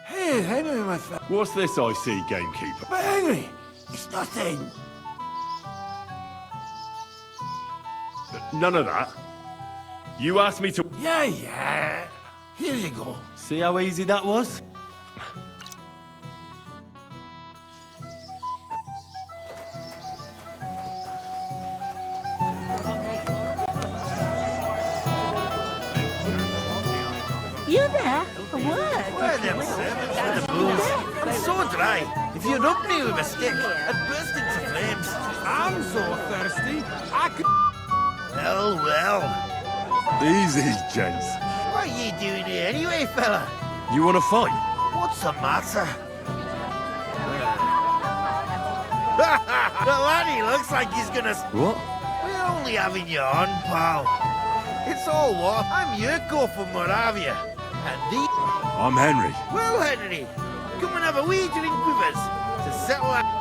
Hey, Henry, my friend. What's this I see, gamekeeper? But Henry, it's nothing. None of that. You asked me to... Yeah. Here you go. See how easy that was? You there? A word? Where them servants for the booze? I'm so dry. If you'd rubbed me with a stick, I'd burst into flames. I'm so thirsty, I could... Well. Easy, gents. What are you doing here anyway, fella? You want to fight? What's the matter? The laddie looks like he's gonna... What? We're only having you on, pal. It's all what? I'm Yurko from Moravia. And the... I'm Henry. Well, Henry, come and have a wee drink with us to settle that...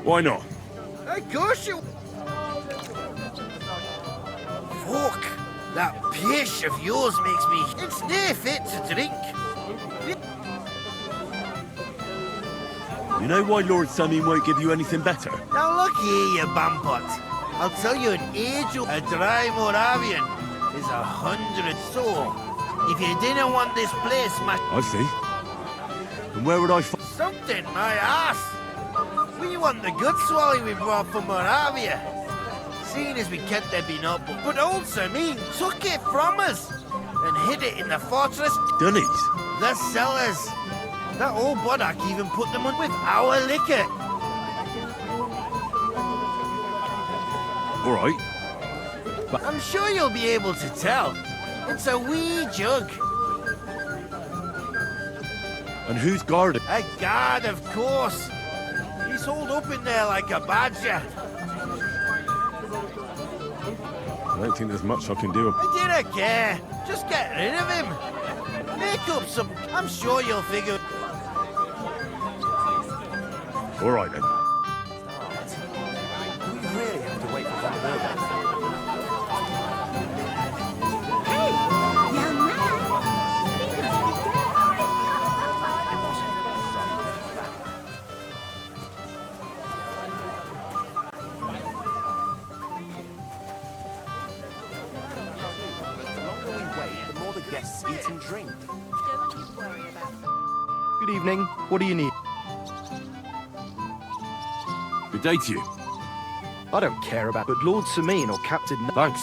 Why not? Of course you... Fuck! That pish of yours makes me... It's nae fit to drink. You know why Lord Sammy won't give you anything better? Now look here, you bampot. I'll tell you an age a dry Moravian is 100 so. If you didn't want this place, I see. And where would I find... Something, my ass! We want the good swally we brought from Moravia. Seeing as we kept their been up, but old Sameen took it from us and hid it in the fortress. Dunnies? The cellars. That old Boddock even put them on with our liquor. All right. But I'm sure you'll be able to tell. It's a wee jug. And who's guarded? A guard, of course. He's holed up in there like a badger. I don't think there's much I can do. I didn't care. Just get rid of him. Make up some... I'm sure you'll figure... All right, then. We really have to wait for that. Guests eat and drink. Don't you worry about that. Good evening. What do you need? Good day to you. I don't care about... But Lord Sameen or Captain... Thanks.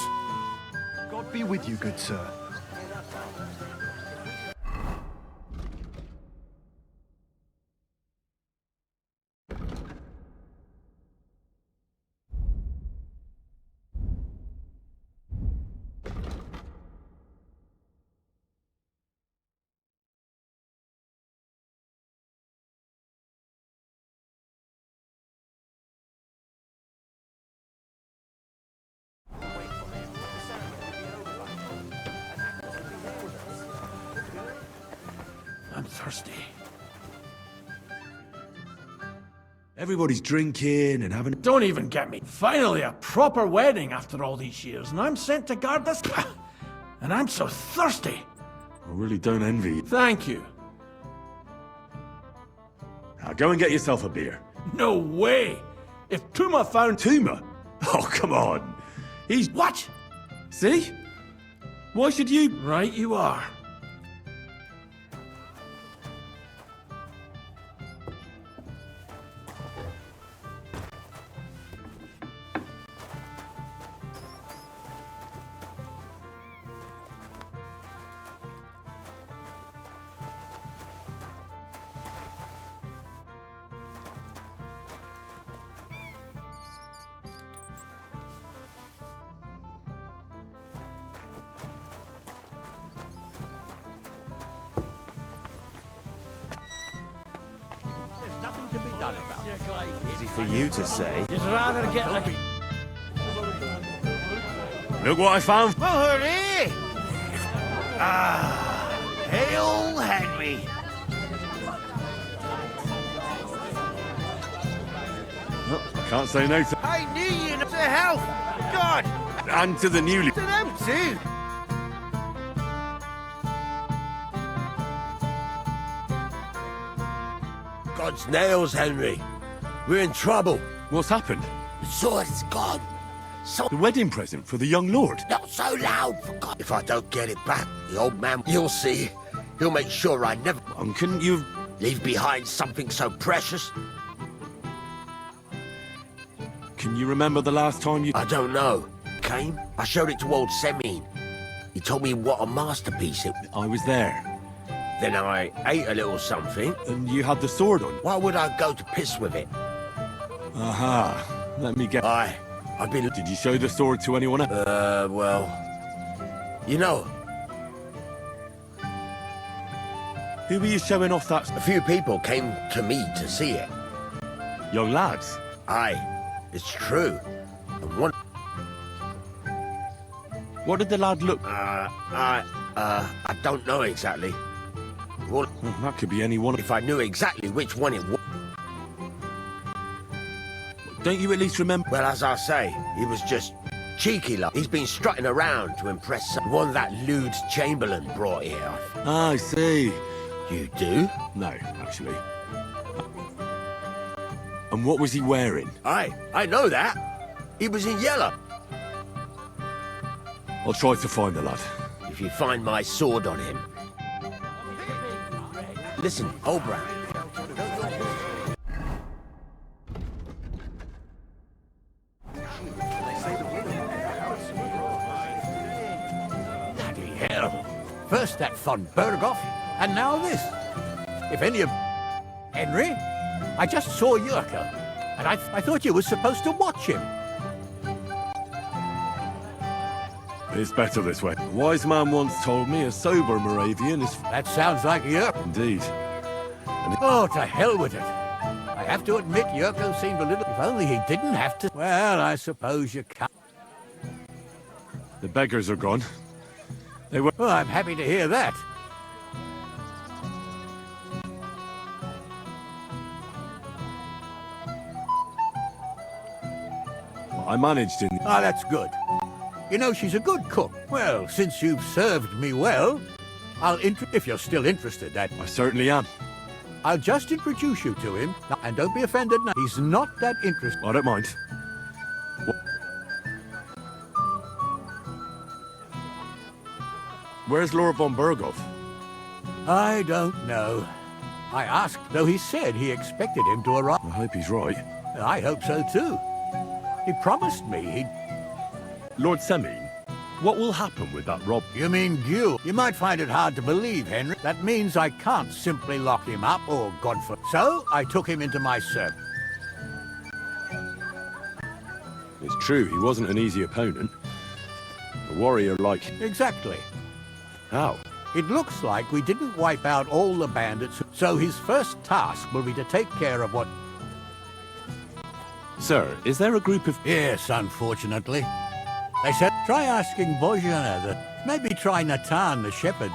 God be with you, good sir. thirsty. Everybody's drinking and having... Don't even get me. Finally, a proper wedding after all these years, and I'm sent to guard this... And I'm so thirsty. I really don't envy you. Thank you. Now go and get yourself a beer. No way! If Tuma found... Tuma? Oh, come on. He's... What? See? Why should you... Right you are. Easy for you to say. You'd rather get like... Look what I found. Well, hooray! Ah, hail Henry. Oh, can't say no to... I knew you to health. God. And to the newly... To them too. God's nails, Henry. We're in trouble. What's happened? The sword's gone. The wedding present for the young lord. Not so loud, for God. If I don't get it back, the old man, you'll see, he'll make sure I never... Couldn't you... leave behind something so precious? Can you remember the last time you... I don't know. Came? I showed it to old Semine. He told me what a masterpiece it... I was there. Then I ate a little something. And you had the sword on? Why would I go to piss with it? Aha. Let me get... I've been... Did you show the sword to anyone else? Well... You know... Who were you showing off that... A few people came to me to see it. Young lads? Aye. It's true. And one... What did the lad look... I don't know exactly. Well, that could be any one. If I knew exactly which one it was... Don't you at least remember... Well, as I say, he was just cheeky like. He's been strutting around to impress one that lewd Chamberlain brought here. I see. You do? No, actually. And what was he wearing? I know that. He was in yellow. I'll try to find the lad. If you find my sword on him. Listen, old Brown. Bloody hell. First that von Berghoff, and now this. If any of... Henry? I just saw Yurko, and I thought you were supposed to watch him. It's better this way. A wise man once told me a sober Moravian is... That sounds like Yurko. Indeed. Oh, to hell with it. I have to admit, Yurko seemed a little... If only he didn't have to... Well, I suppose you can't... The beggars are gone. They were... Well, I'm happy to hear that. I managed in... Ah, that's good. You know, she's a good cook. Well, since you've served me well, I'll if you're still interested, that... I certainly am. I'll just introduce you to him, and don't be offended now. He's not that interested. I don't mind. Where's Lord von Berghoff? I don't know. I asked, though he said he expected him to arrive. I hope he's right. I hope so, too. He promised me he'd... Lord Semine, what will happen with that Rob? You mean you? You might find it hard to believe, Henry. That means I can't simply lock him up, or Godfrey. So, I took him into my service. It's true, he wasn't an easy opponent. A warrior like... Exactly. How? It looks like we didn't wipe out all the bandits, so his first task will be to take care of what... Sir, is there a group of... Yes, unfortunately. They said, try asking Bozhana, maybe try Natan, the shepherd.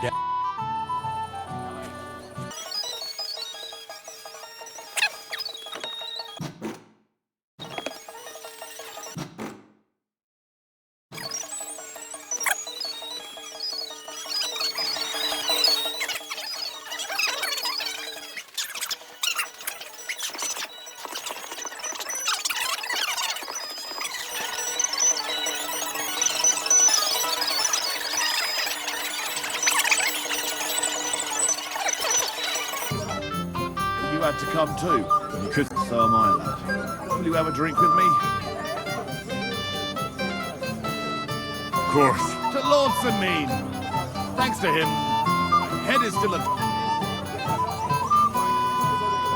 glad to come too. You could. So am I, lad. Will you have a drink with me? Of course. To Lord Mean. Thanks to him, head is still a...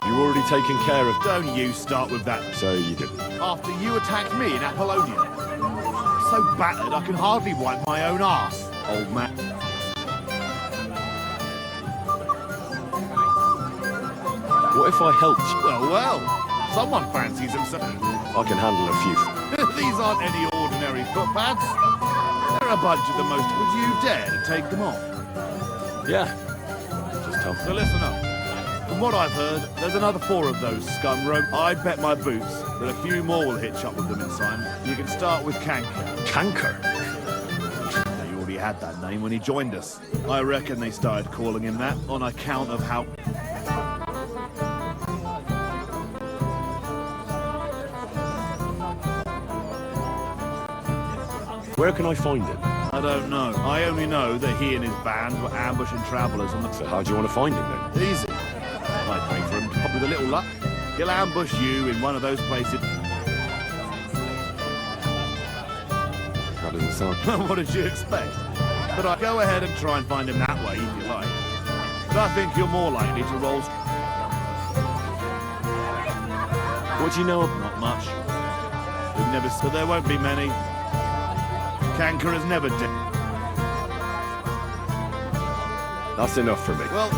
You already taken care of... Don't you start with that. So you did. After you attacked me in Apollonia. So battered I can hardly wipe my own arse, old man. What if I helped you? Well, someone fancies himself. I can handle a few. These aren't any ordinary footpads. They're a bunch of the most... Would you dare to take them off? Yeah. Just tell me. So listen up. From what I've heard, there's another 4 of those scum rope. I'd bet my boots that a few more will hitch up with them in time. You can start with Canker. Canker? He already had that name when he joined us. I reckon they started calling him that on account of how... Where can I find him? I don't know. I only know that he and his band were ambushing travellers on the... So how do you want to find him then? Easy. I pray for him. With a little luck, he'll ambush you in one of those places. That doesn't sound... What did you expect? But I go ahead and try and find him that way if you like. But I think you're more likely to roll... What do you know? Not much. We've never... But there won't be many. Canker has never dead. That's enough for me. Well...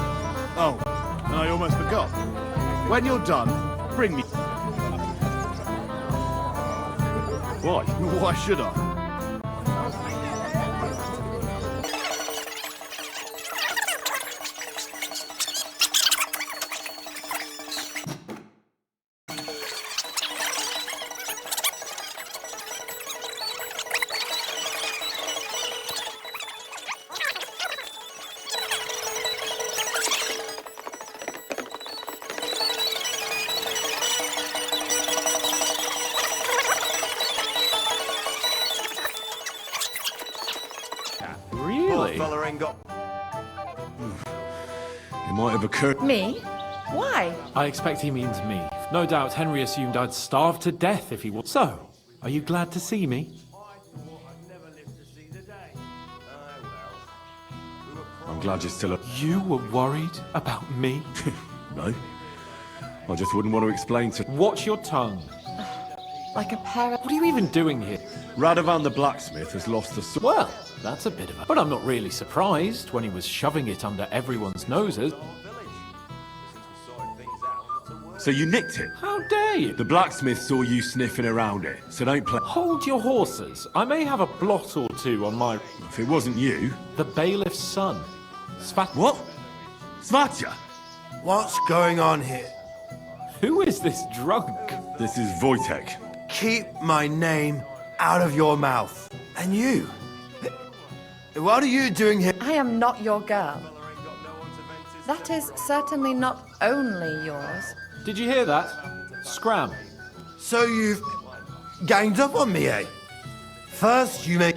Oh, and I almost forgot. When you're done, bring me... Why? Why should I? Really? It might have occurred... Me? Why? I expect he means me. No doubt Henry assumed I'd starve to death if he was. So, are you glad to see me? I'm glad you're still... You were worried about me? No. I just wouldn't want to explain to... Watch your tongue. Like a parrot? What are you even doing here? Radovan the blacksmith has lost the sword. Well, that's a bit of a... But I'm not really surprised when he was shoving it under everyone's noses. So you nicked it? How dare you? The blacksmith saw you sniffing around it, so don't play... Hold your horses. I may have a blot or two on my... If it wasn't you... The bailiff's son. What? Svatya? What's going on here? Who is this drunk? This is Wojtek. Keep my name out of your mouth. And you? What are you doing here? I am not your girl. That is certainly not only yours. Did you hear that? Scram. So you've ganged up on me, eh? First you make...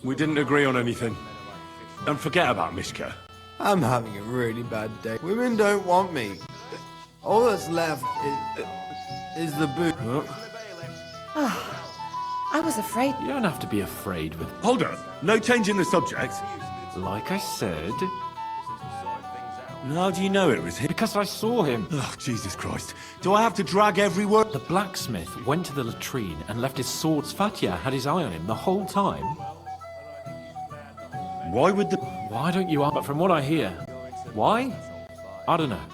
We didn't agree on anything. And forget about Mishka. I'm having a really bad day. Women don't want me. All that's left is the boot. I was afraid. You don't have to be afraid with... Hold on. No change in the subject. Like I said... How do you know it was him? Because I saw him. Oh, Jesus Christ. Do I have to drag every word? The blacksmith went to the latrine and left his sword. Svatya had his eye on him the whole time. Why would the... Why don't you... But from what I hear... Why? I don't know.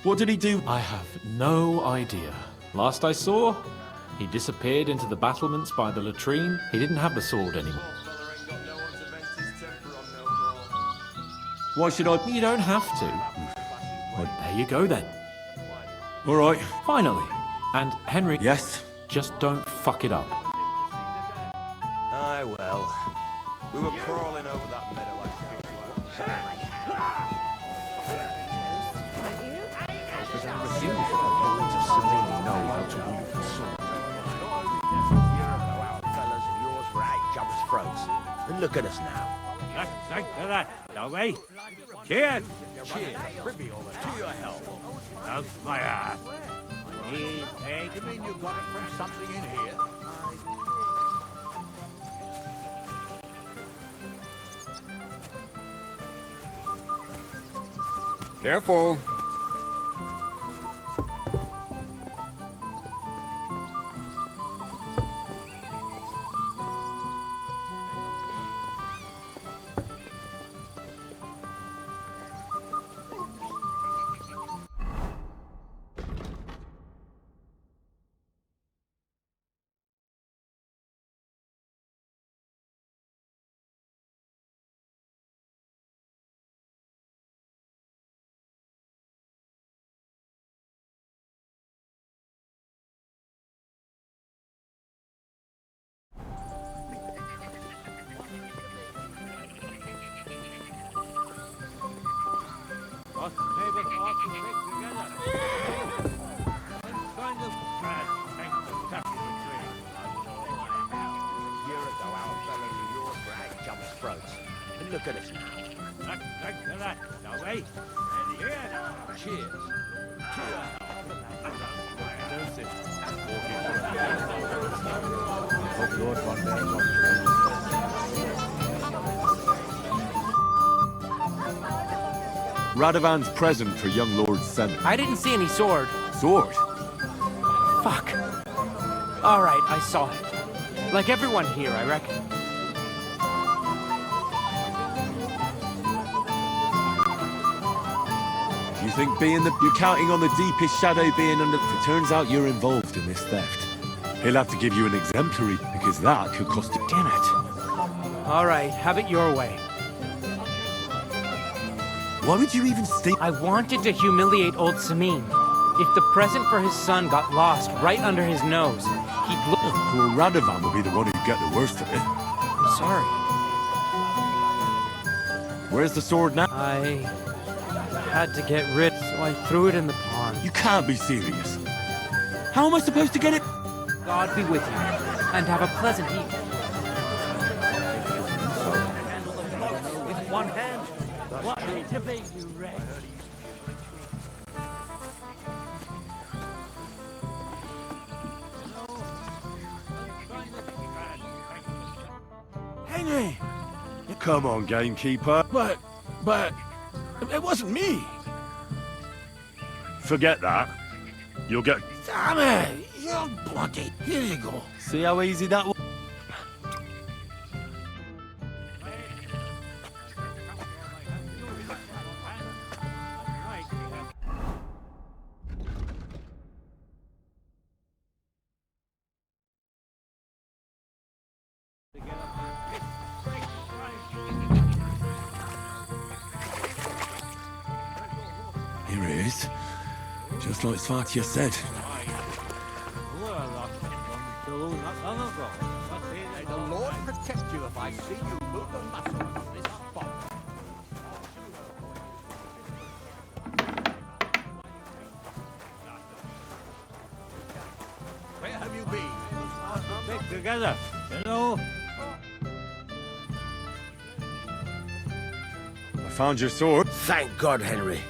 What did he do? I have no idea. Last I saw, he disappeared into the battlements by the latrine. He didn't have the sword anymore. Why should I... You don't have to. Well, there you go then. All right. Finally. And Henry... Yes? Just don't fuck it up. Aye, well. We were crawling over that meadow like... And look at us now. Thanks for that, shall we? Cheers! Cheers. Trivial to your health. How's my ass? You mean you got it from something in here? Careful. Us neighbors ought to stick together. What kind of bad tank to tap the tree? A year ago, our fellows in your brag jumped throats. And look at us now. Thanks for that, shall we? Cheers! Cheers. Hope Lord Von Berghoff. Radovan's present for young Lord Sen. I didn't see any sword. Sword? Fuck. All right, I saw it. Like everyone here, I reckon. You think you're counting on the deepest shadow being under... It turns out you're involved in this theft. He'll have to give you an exemplary, because that could cost it. Damn it. All right, have it your way. Why would you even stay? I wanted to humiliate old Samin. If the present for his son got lost right under his nose, he'd look... Poor Radovan will be the one who'd get the worst of it. I'm sorry. Where's the sword now? I had to get rid, so I threw it in the pond. You can't be serious. How am I supposed to get it? God be with you, and have a pleasant evening. With one hand. What to be, you wretch? Henry! Come on, gamekeeper. But it wasn't me. Forget that. You'll get... Damn it! You're bloody. Here you go. See how easy that was? Here it is. Just like Svatya said. May the Lord protect you if I see you move a muscle on this spot. Where have you been? Stick together, you know? I found your sword. Thank God, Henry.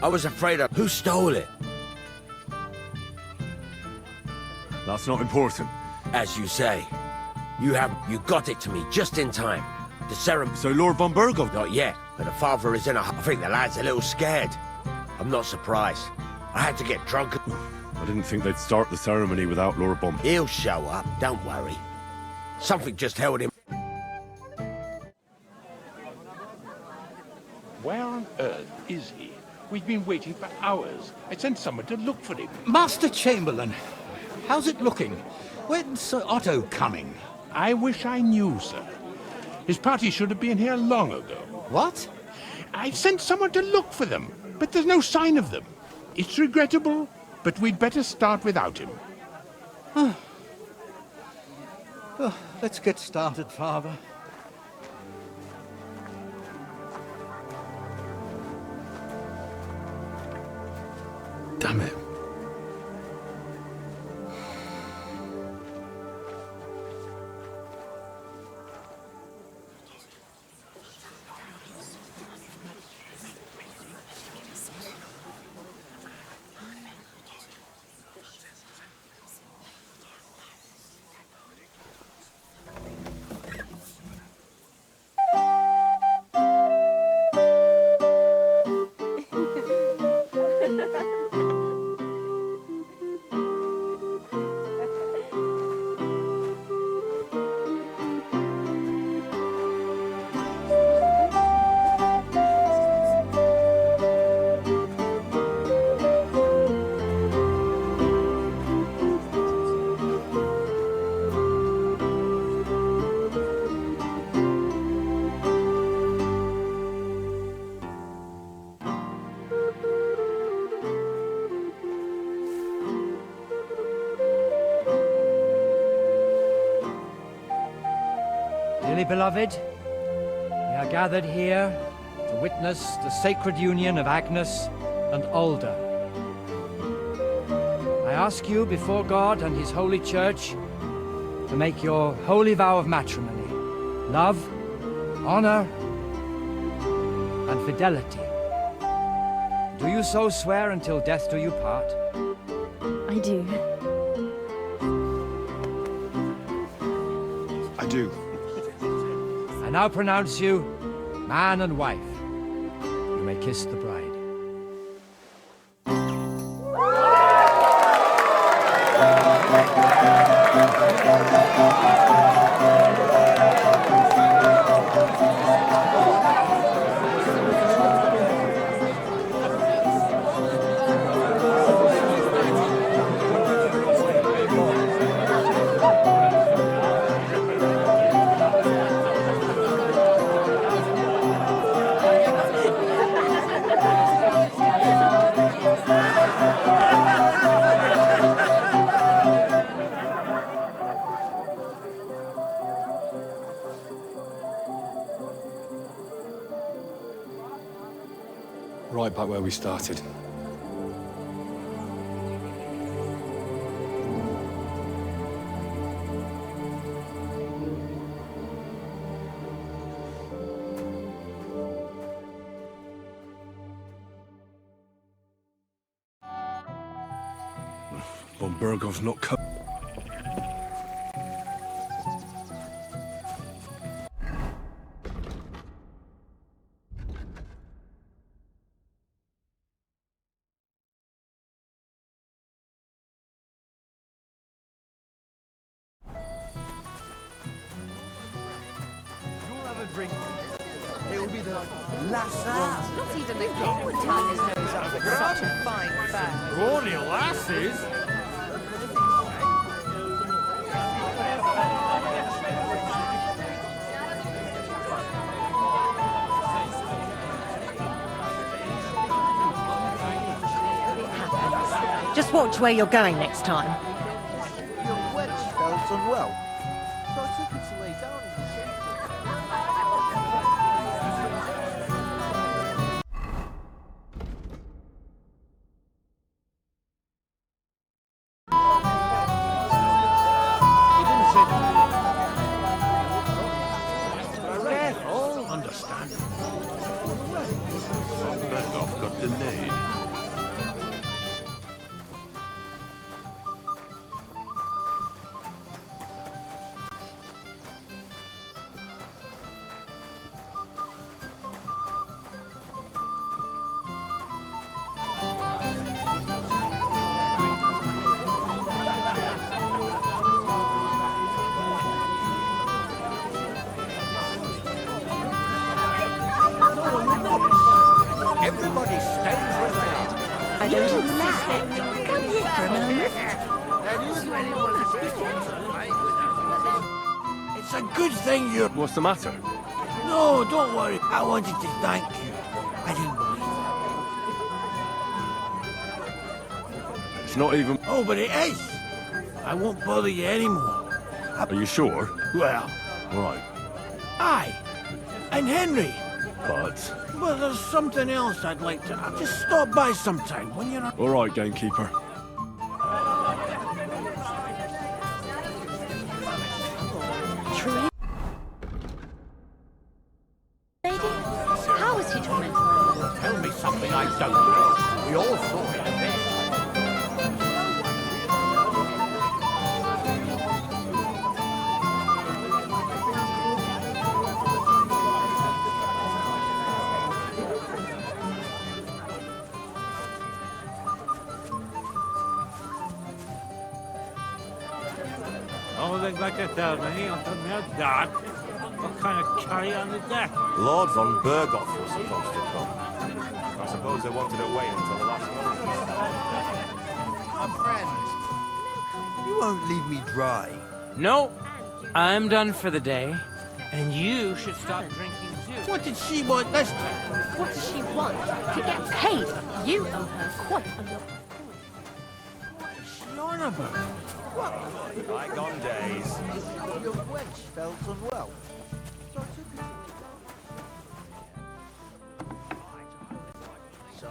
I was afraid of... Who stole it? That's not important. As you say. You got it to me just in time. The ceremony... So Lord von Berghoff... Not yet, but the father is in a... I think the lad's a little scared. I'm not surprised. I had to get drunk. I didn't think they'd start the ceremony without Lord von... He'll show up, don't worry. Something just held him... Where on earth is he? We've been waiting for hours. I sent someone to look for him. Master Chamberlain, how's it looking? When's Sir Otto coming? I wish I knew, sir. His party should have been here long ago. What? I sent someone to look for them, but there's no sign of them. It's regrettable, but we'd better start without him. Let's get started, Father. Damn it. Dearly beloved, we are gathered here to witness the sacred union of Agnes and Alda. I ask you before God and his holy church to make your holy vow of matrimony, love, honor, and fidelity. Do you so swear until death do you part? I do. I do. I now pronounce you man and wife. You may kiss the bride. Right back where we started. Von Bergov's not cut. It will be the last one. Not even a king would tie his nose up with such a fine fur. Brawny lasses? Just watch where you're going next time. Your wench felt unwell, so I took her to lay down in the shade. Careful. Understandable. Bergov got delayed. Everybody stays with me. I don't insist it. Come here for a moment. It's a good thing you're... What's the matter? No, don't worry. I wanted to thank you. I didn't believe it. It's not even... Oh, but it is. I won't bother you anymore. Are you sure? Well, Right. aye. And Henry. But... Well, there's something else I'd like to... I'll just stop by sometime when you're not... All right, gamekeeper. Truly? Lady, how was he tormented? Tell me something I don't know. We all saw it, I bet. Oh, they'd like to tell me until near dark what kind of carry on the deck. Lord von Berghoff was supposed to come. I suppose they wanted to wait until the last moment. My friend, you won't leave me dry. No, I'm done for the day. And you should stop drinking too. What did she want this time? What does she want? To get paid. You owe her quite a lot. What is she on about? What? Bygone days. Your wench felt unwell, So,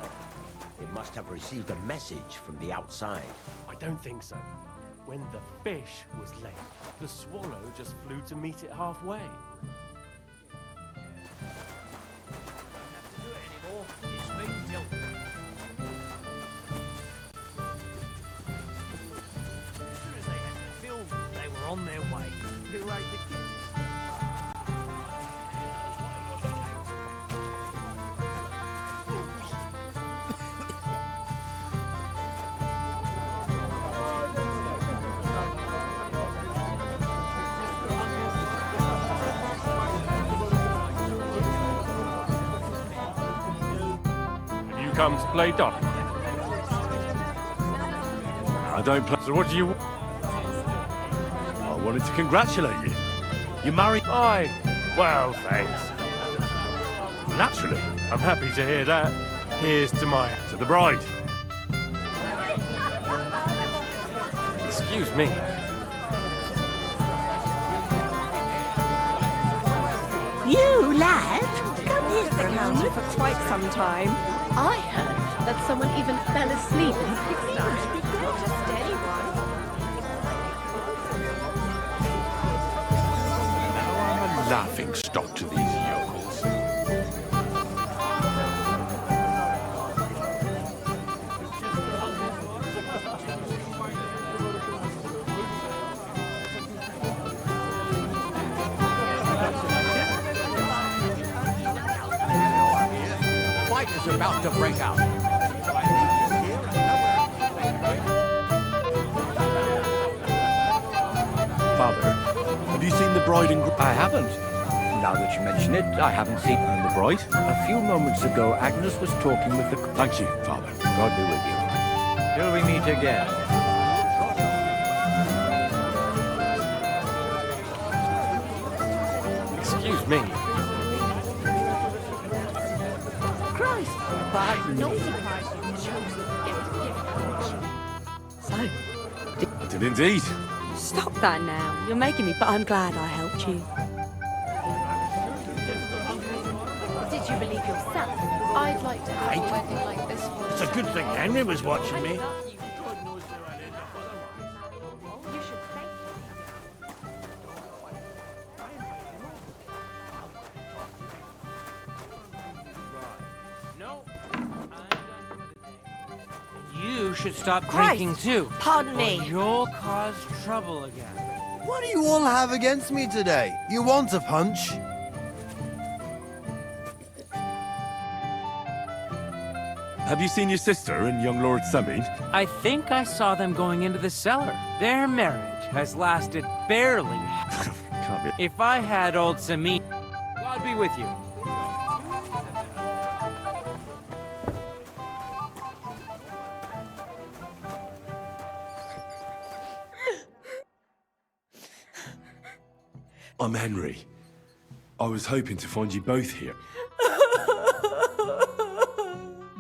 it must have received a message from the outside. I don't think so. When the fish was late, the swallow just flew to meet it halfway. They were on their way. You come to play Dot? I don't play. So what do you... I wanted to congratulate you. You married... Aye. Well, thanks. Naturally. I'm happy to hear that. Here's to my... To the bride. Excuse me. You, lad, come here for a County moment. for quite some time. I heard that someone even fell asleep in the pigsty. Not just anyone. I'm a laughing stock to these yokels. Fight is about to break out. Father, have you seen the bride and groom? I haven't. Now that you mention it, I haven't seen... And the bride? A few moments ago, Agnes was talking with the... Thank you, Father. God be with you. Till we meet again. Excuse me. Christ! But I'm not surprised you chose the gift. So, I did indeed. stop that now. You're making me, but I'm glad I helped you. Did you believe yourself? I'd like to have a wedding like this for It's a good thing Henry was watching me. You should thank No. You should stop Christ! drinking too. Pardon or me. You'll cause trouble again. What do you all have against me today? You want a punch? Have you seen your sister and young Lord Semin? I think I saw them going into the cellar. Their marriage has lasted barely. Can't be. If I had old Samin, God be with you. I'm Henry. I was hoping to find you both here.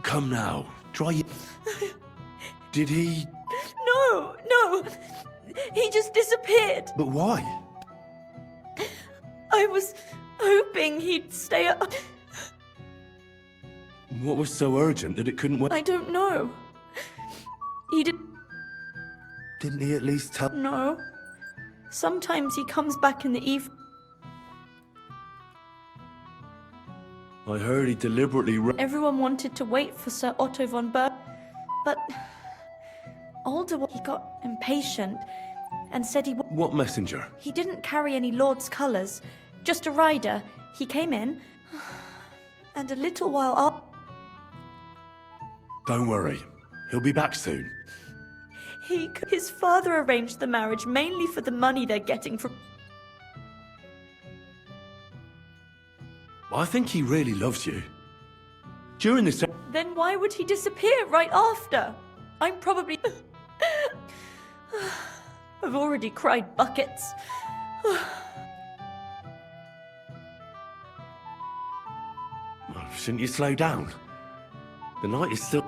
Come now. Try your... Did he... No, no. He just disappeared. But why? I was hoping he'd stay up. What was so urgent that it couldn't wait? I don't know. He did... Didn't he at least tell... No. Sometimes he comes back in the evening. I heard he deliberately... Everyone wanted to wait for Sir Otto von Berg, but Alder, he got impatient and said he... What messenger? He didn't carry any lord's colours, just a rider. He came in, and a little while up... Don't worry. He'll be back soon. His father arranged the marriage mainly for the money they're getting from... I think he really loves you. During this... Then why would he disappear right after? I'm probably... I've already cried buckets. Shouldn't you slow down? The night is still...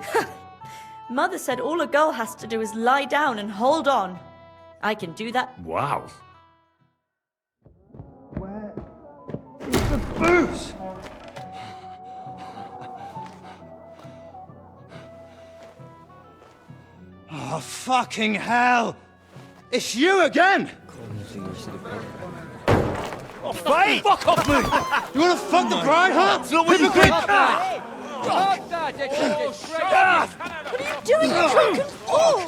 Mother said all a girl has to do is lie down and hold on. I can do that. Wow. The booze! Oh, fucking hell! It's you again! Oh, Faye! Fuck off me! You wanna fuck the bride, huh? Hypocrite! What are you doing, you drunken fool?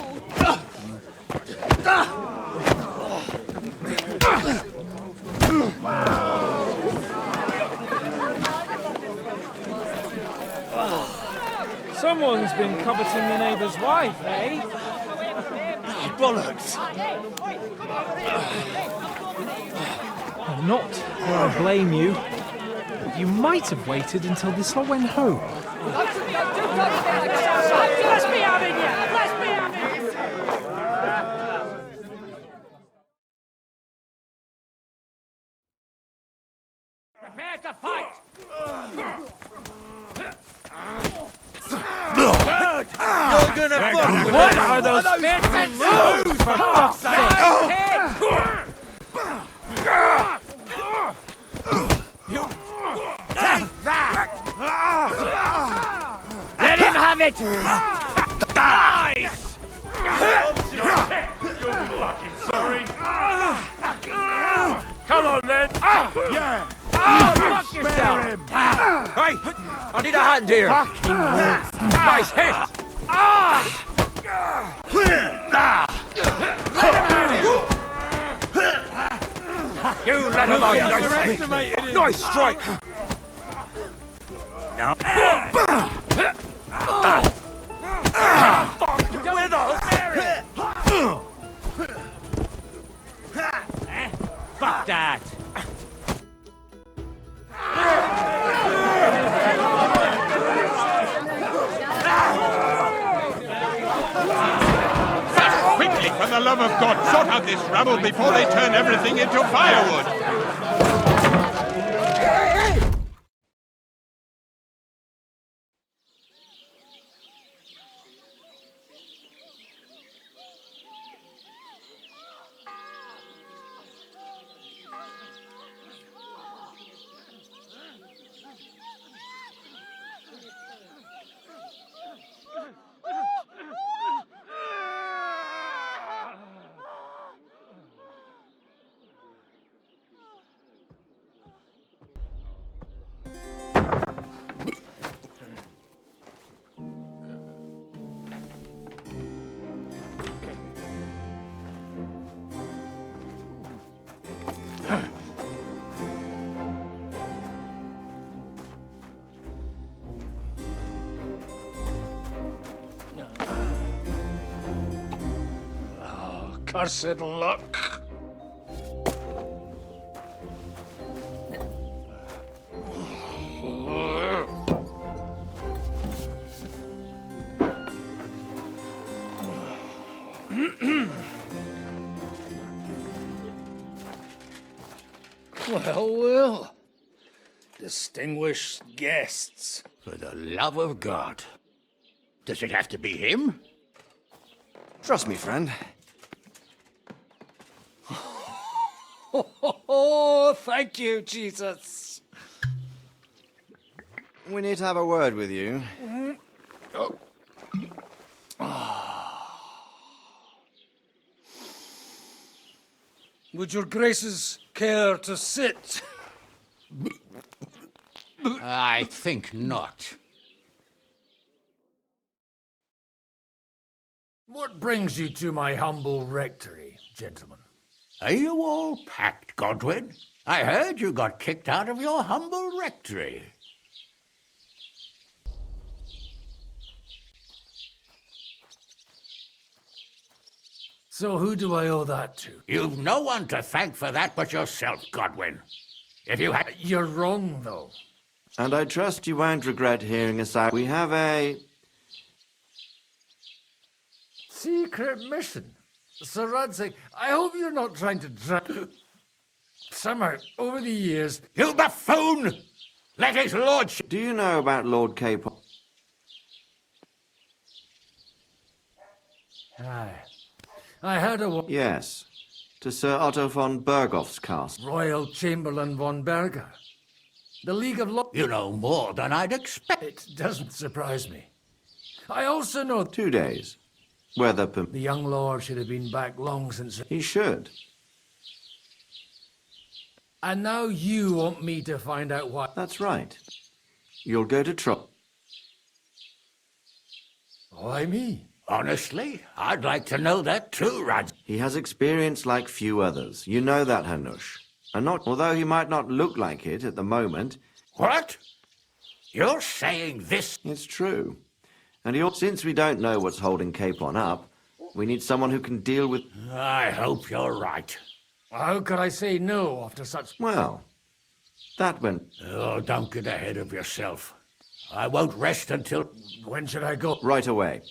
Someone's been coveting the neighbour's wife, eh? Bollocks! I'm not going to blame you. You might have waited until this lot went home. Let's be having you! Let's be having you! Prepare to fight! You're gonna fuck with What us. are those fancy moves, for fuck's sake? Take that! Let him have it! Nice! Sorry. Come on then. Yeah! Fuck yourself! Hey, I need a hand here. Nice hit. You let him out. Nice strike. Now. With us! Fuck that! Quickly, for the love of God, sort out this rabble before they turn everything into firewood! Cursed luck. Well. Distinguished guests. For the love of God. Does it have to be him? Trust me, friend. Oh, thank you, Jesus. We need to have a word with you. Would your graces care to sit? I think not. What brings you to my humble rectory, gentlemen? Are you all packed, Godwin? I heard you got kicked out of your humble rectory. So who do I owe that to? You've no one to thank for that but yourself, Godwin. If you had... You're wrong, though. And I trust you won't regret hearing us out. We have a... Secret mission. Sir Radzig, I hope you're not trying to drag... Somehow, over the years... You buffoon! Let his lordship... Do you know about Lord Capel? Aye. I heard a... Yes. To Sir Otto von Bergoff's castle. Royal Chamberlain von Berger. The League of Law. You know more than I'd expect. It doesn't surprise me. I also know 2 days. Weather the young lord should have been back long since. He should. And now you want me to find out why. That's right. You'll go to Why me? Honestly, I'd like to know that too, Rad. He has experience like few others. You know that, Hanush. And not, although he might not look like it at the moment. What? You're saying this? It's true. And since we don't know what's holding Capon up, we need someone who can deal with... I hope you're right. How could I say no after such... Well, that went... Oh, don't get ahead of yourself. I won't rest until... When should I go? Right away.